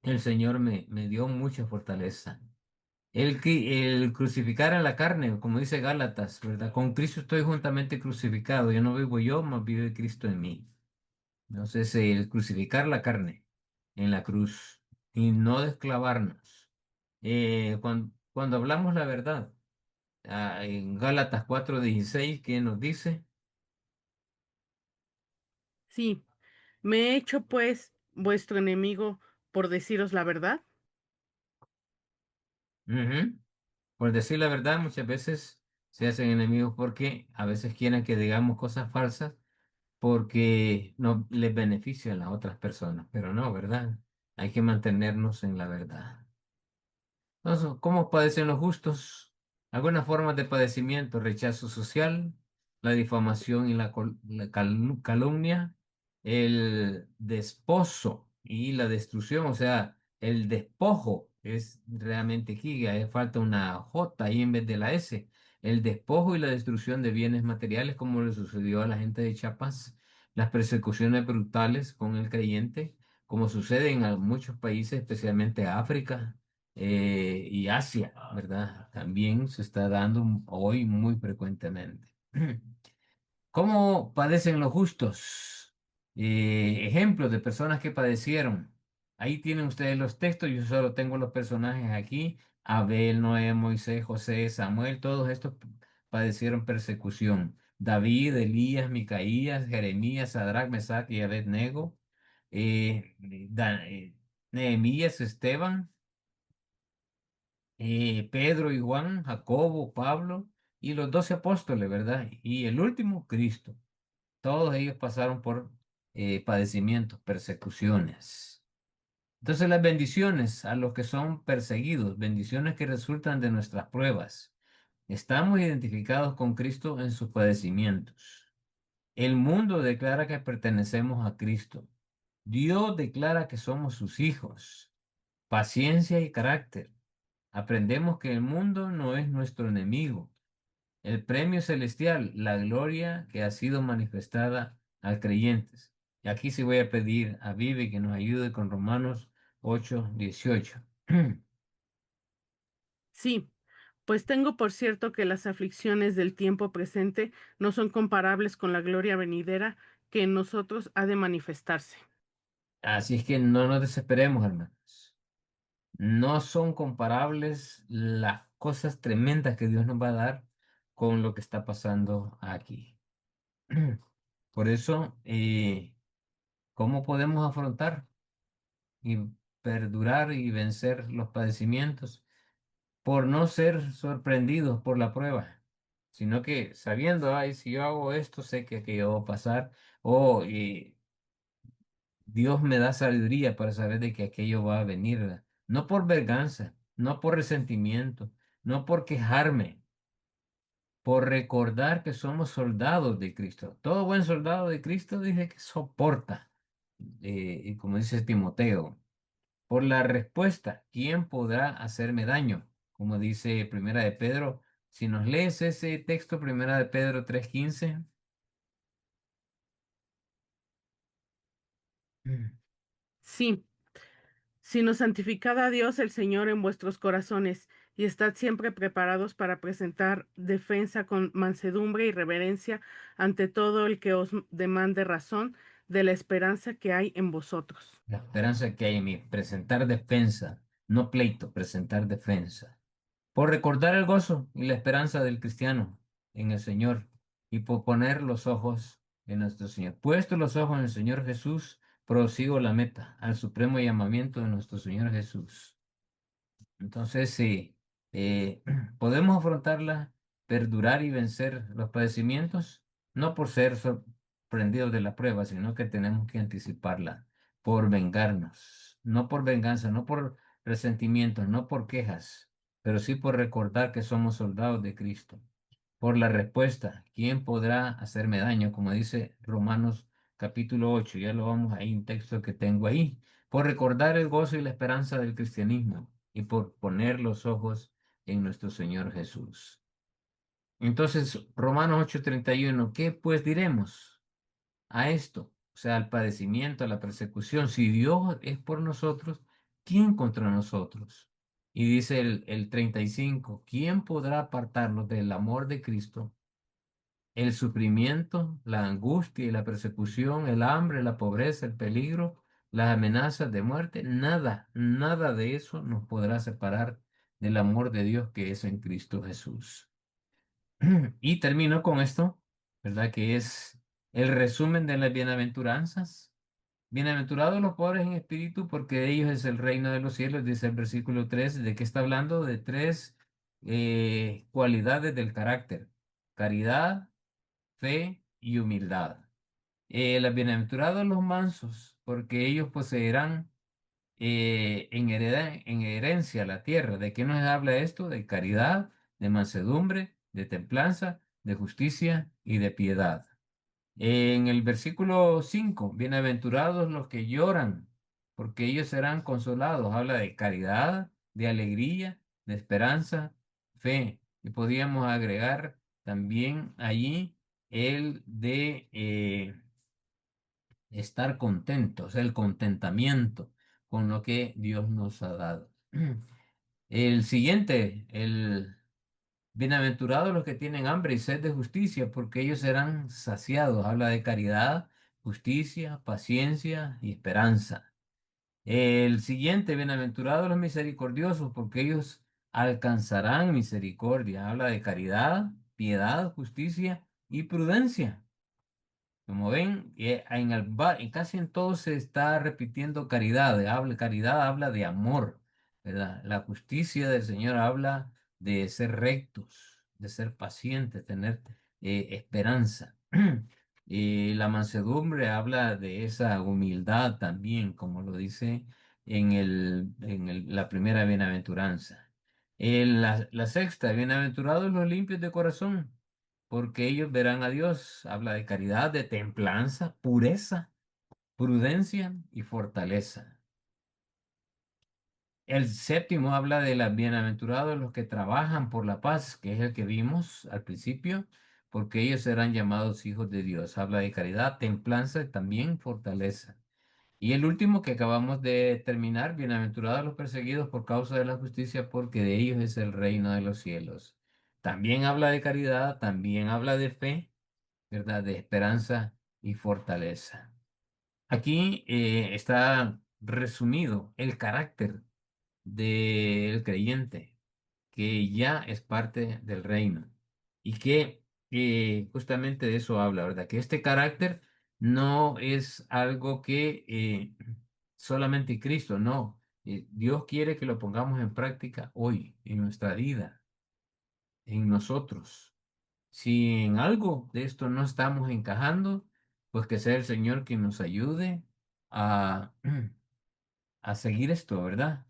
el Señor me dio mucha fortaleza. El crucificar a la carne, como dice Gálatas, ¿verdad? Con Cristo estoy juntamente crucificado. Ya no vivo yo, mas vive Cristo en mí. Entonces, el crucificar la carne en la cruz y no desclavarnos. Cuando hablamos la verdad, en Gálatas 4:16, ¿qué nos dice? Sí, me he hecho pues vuestro enemigo por deciros la verdad? Ujú. Por decir la verdad, muchas veces se hacen enemigos porque a veces quieren que digamos cosas falsas porque no les beneficia a las otras personas, pero no, ¿verdad? Hay que mantenernos en la verdad. Entonces, ¿cómo padecen los justos? Algunas formas de padecimiento: rechazo social, la difamación y la calumnia, el desposo y la destrucción, o sea, el despojo es realmente aquí, falta una J ahí en vez de la S. El despojo y la destrucción de bienes materiales, como le sucedió a la gente de Chiapas, las persecuciones brutales con el creyente, como sucede en muchos países, especialmente África y Asia, ¿verdad? También se está dando hoy muy frecuentemente. ¿Cómo padecen los justos? Ejemplos de personas que padecieron. Ahí tienen ustedes los textos, yo solo tengo los personajes aquí. Abel, Noé, Moisés, José, Samuel, todos estos padecieron persecución. David, Elías, Micaías, Jeremías, Sadrach, Mesach y Abednego. Nehemías, Esteban, Pedro y Juan, Jacobo, Pablo y los 12 apóstoles, ¿verdad? Y el último, Cristo. Todos ellos pasaron por padecimientos, persecuciones. Entonces las bendiciones a los que son perseguidos, bendiciones que resultan de nuestras pruebas. Estamos identificados con Cristo en sus padecimientos. El mundo declara que pertenecemos a Cristo. Dios declara que somos sus hijos. Paciencia y carácter. Aprendemos que el mundo no es nuestro enemigo. El premio celestial, la gloria que ha sido manifestada al creyentes. Y aquí sí voy a pedir a Vivi que nos ayude con Romanos 8:18. Sí, pues tengo por cierto que las aflicciones del tiempo presente no son comparables con la gloria venidera que en nosotros ha de manifestarse. Así es que no nos desesperemos, hermanos. No son comparables las cosas tremendas que Dios nos va a dar con lo que está pasando aquí. Por eso, ¿cómo podemos afrontar y perdurar y vencer los padecimientos? Por no ser sorprendidos por la prueba, sino que sabiendo, ay, si yo hago esto, sé que aquello va a pasar, o Dios me da sabiduría para saber de que aquello va a venir, ¿verdad? No por venganza, no por resentimiento, no por quejarme, por recordar que somos soldados de Cristo. Todo buen soldado de Cristo dice que soporta, y como dice Timoteo. Por la respuesta, ¿quién podrá hacerme daño? Como dice Primera de Pedro, si nos lees ese texto, Primera de Pedro 3:15. Mm. Sí, sino santificad a Dios el Señor en vuestros corazones y estad siempre preparados para presentar defensa con mansedumbre y reverencia ante todo el que os demande razón de la esperanza que hay en vosotros. La esperanza que hay en mí, presentar defensa, no pleito, presentar defensa. Por recordar el gozo y la esperanza del cristiano en el Señor y por poner los ojos en nuestro Señor. Puesto los ojos en el Señor Jesús, prosigo la meta, al supremo llamamiento de nuestro Señor Jesús. Entonces, sí, eh, podemos afrontarla, perdurar y vencer los padecimientos, no por ser sorprendidos de la prueba, sino que tenemos que anticiparla por vengarnos, no por venganza, no por resentimientos, no por quejas, pero sí por recordar que somos soldados de Cristo. Por la respuesta, ¿quién podrá hacerme daño? Como dice Romanos capítulo 8, ya lo vamos ahí, un texto que tengo ahí. Por recordar el gozo y la esperanza del cristianismo y por poner los ojos en nuestro Señor Jesús. Entonces, Romanos 8:31, ¿qué pues diremos a esto? O sea, al padecimiento, a la persecución. Si Dios es por nosotros, ¿quién contra nosotros? Y dice el 35, ¿quién podrá apartarnos del amor de Cristo? El sufrimiento, la angustia y la persecución, el hambre, la pobreza, el peligro, las amenazas de muerte, nada, nada de eso nos podrá separar del amor de Dios que es en Cristo Jesús. Y termino con esto, ¿verdad? Que es el resumen de las bienaventuranzas. Bienaventurados los pobres en espíritu, porque de ellos es el reino de los cielos, dice el versículo 3. ¿De qué está hablando? De tres cualidades del carácter: caridad, fe y humildad. Los bienaventurados los mansos, porque ellos poseerán en herencia la tierra. ¿De qué nos habla esto? De caridad, de mansedumbre, de templanza, de justicia y de piedad. En el versículo 5, bienaventurados los que lloran, porque ellos serán consolados. Habla de caridad, de alegría, de esperanza, fe. Y podríamos agregar también allí el de estar contentos, el contentamiento con lo que Dios nos ha dado. El siguiente, el bienaventurados los que tienen hambre y sed de justicia, porque ellos serán saciados. Habla de caridad, justicia, paciencia y esperanza. El siguiente, bienaventurados los misericordiosos, porque ellos alcanzarán misericordia. Habla de caridad, piedad, justicia y prudencia. Como ven, en casi en todo se está repitiendo caridad. Caridad habla de amor, ¿verdad? La justicia del Señor habla de ser rectos, de ser pacientes, tener esperanza. La mansedumbre habla de esa humildad también, como lo dice la primera bienaventuranza. La sexta, bienaventurados los limpios de corazón, porque ellos verán a Dios. Habla de caridad, de templanza, pureza, prudencia y fortaleza. El séptimo habla de los bienaventurados los que trabajan por la paz, que es el que vimos al principio, porque ellos serán llamados hijos de Dios. Habla de caridad, templanza y también fortaleza. Y el último que acabamos de terminar, bienaventurados los perseguidos por causa de la justicia, porque de ellos es el reino de los cielos. También habla de caridad, también habla de fe, ¿verdad? De esperanza y fortaleza. Aquí está resumido el carácter del creyente, que ya es parte del reino y que justamente de eso habla, ¿verdad? Que este carácter no es algo que solamente Cristo, no. Dios quiere que lo pongamos en práctica hoy, en nuestra vida, en nosotros. Si en algo de esto no estamos encajando, pues que sea el Señor quien nos ayude a, a seguir esto, ¿verdad?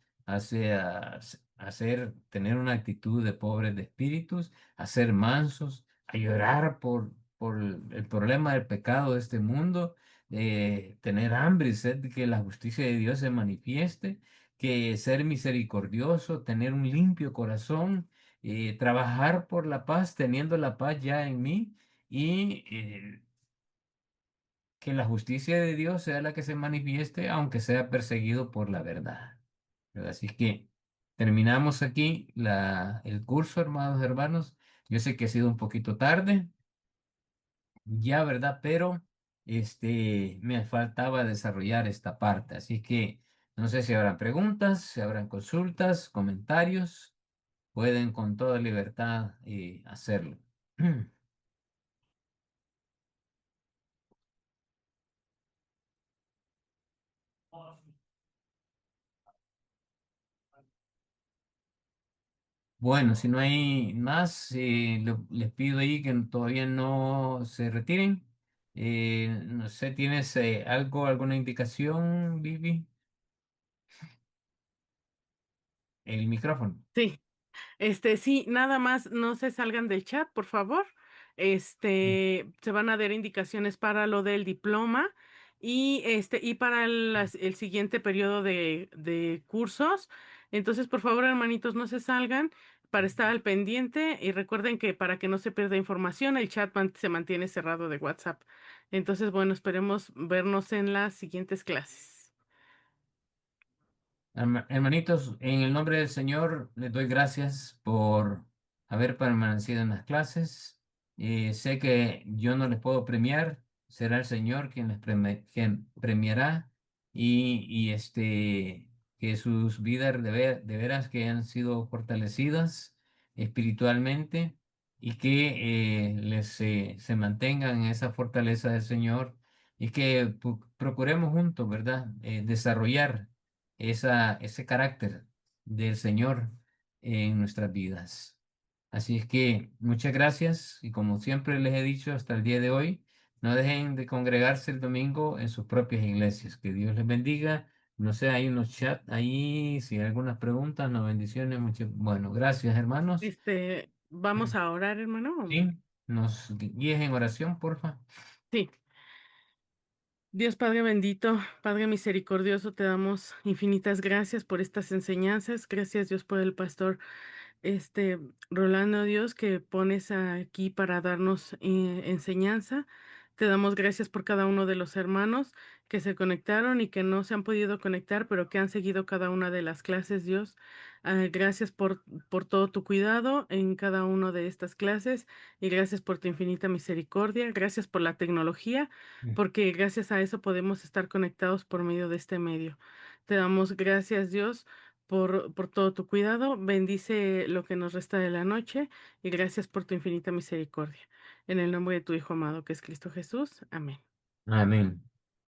Tener una actitud de pobres de espíritus, a ser mansos, a llorar por el problema del pecado de este mundo, tener hambre y sed de que la justicia de Dios se manifieste, que ser misericordioso, tener un limpio corazón, trabajar por la paz, teniendo la paz ya en mí y que la justicia de Dios sea la que se manifieste, aunque sea perseguido por la verdad. ¿Verdad? Así que terminamos aquí el curso, hermanos. Yo sé que ha sido un poquito tarde, ya, ¿verdad? Pero me faltaba desarrollar esta parte. Así que no sé si habrán preguntas, si habrán consultas, comentarios. Pueden con toda libertad hacerlo. Bueno, si no hay más, les pido ahí que todavía no se retiren. No sé, ¿tienes alguna indicación, Vivi? El micrófono. Sí. Sí, nada más no se salgan del chat, por favor. Se van a dar indicaciones para lo del diploma y para el siguiente periodo de cursos. Entonces, por favor, hermanitos, no se salgan para estar al pendiente y recuerden que para que no se pierda información, el chat se mantiene cerrado de WhatsApp. Entonces, bueno, esperemos vernos en las siguientes clases. Hermanitos, en el nombre del Señor les doy gracias por haber permanecido en las clases. Sé que yo no les puedo premiar, será el Señor quien quien premiará y que sus vidas de veras que han sido fortalecidas espiritualmente y que se mantengan en esa fortaleza del Señor y que procuremos juntos, ¿verdad? Desarrollar ese carácter del Señor en nuestras vidas. Así es que muchas gracias y como siempre les he dicho hasta el día de hoy, no dejen de congregarse el domingo en sus propias iglesias. Que Dios les bendiga. No sé, hay unos chats ahí, si hay algunas preguntas, no, bendiciones, bueno, gracias hermanos. Vamos a orar, hermano. Sí, nos guíes en oración, porfa. Sí. Dios Padre bendito, Padre misericordioso, te damos infinitas gracias por estas enseñanzas. Gracias, Dios, por el pastor este, Rolando, Dios, que pones aquí para darnos enseñanza. Te damos gracias por cada uno de los hermanos que se conectaron y que no se han podido conectar, pero que han seguido cada una de las clases, Dios. Gracias por todo tu cuidado en cada una de estas clases y gracias por tu infinita misericordia. Gracias por la tecnología, porque gracias a eso podemos estar conectados por medio de este medio. Te damos gracias, Dios por todo tu cuidado. Bendice lo que nos resta de la noche y gracias por tu infinita misericordia. En el nombre de tu Hijo amado, que es Cristo Jesús. Amén. Amén.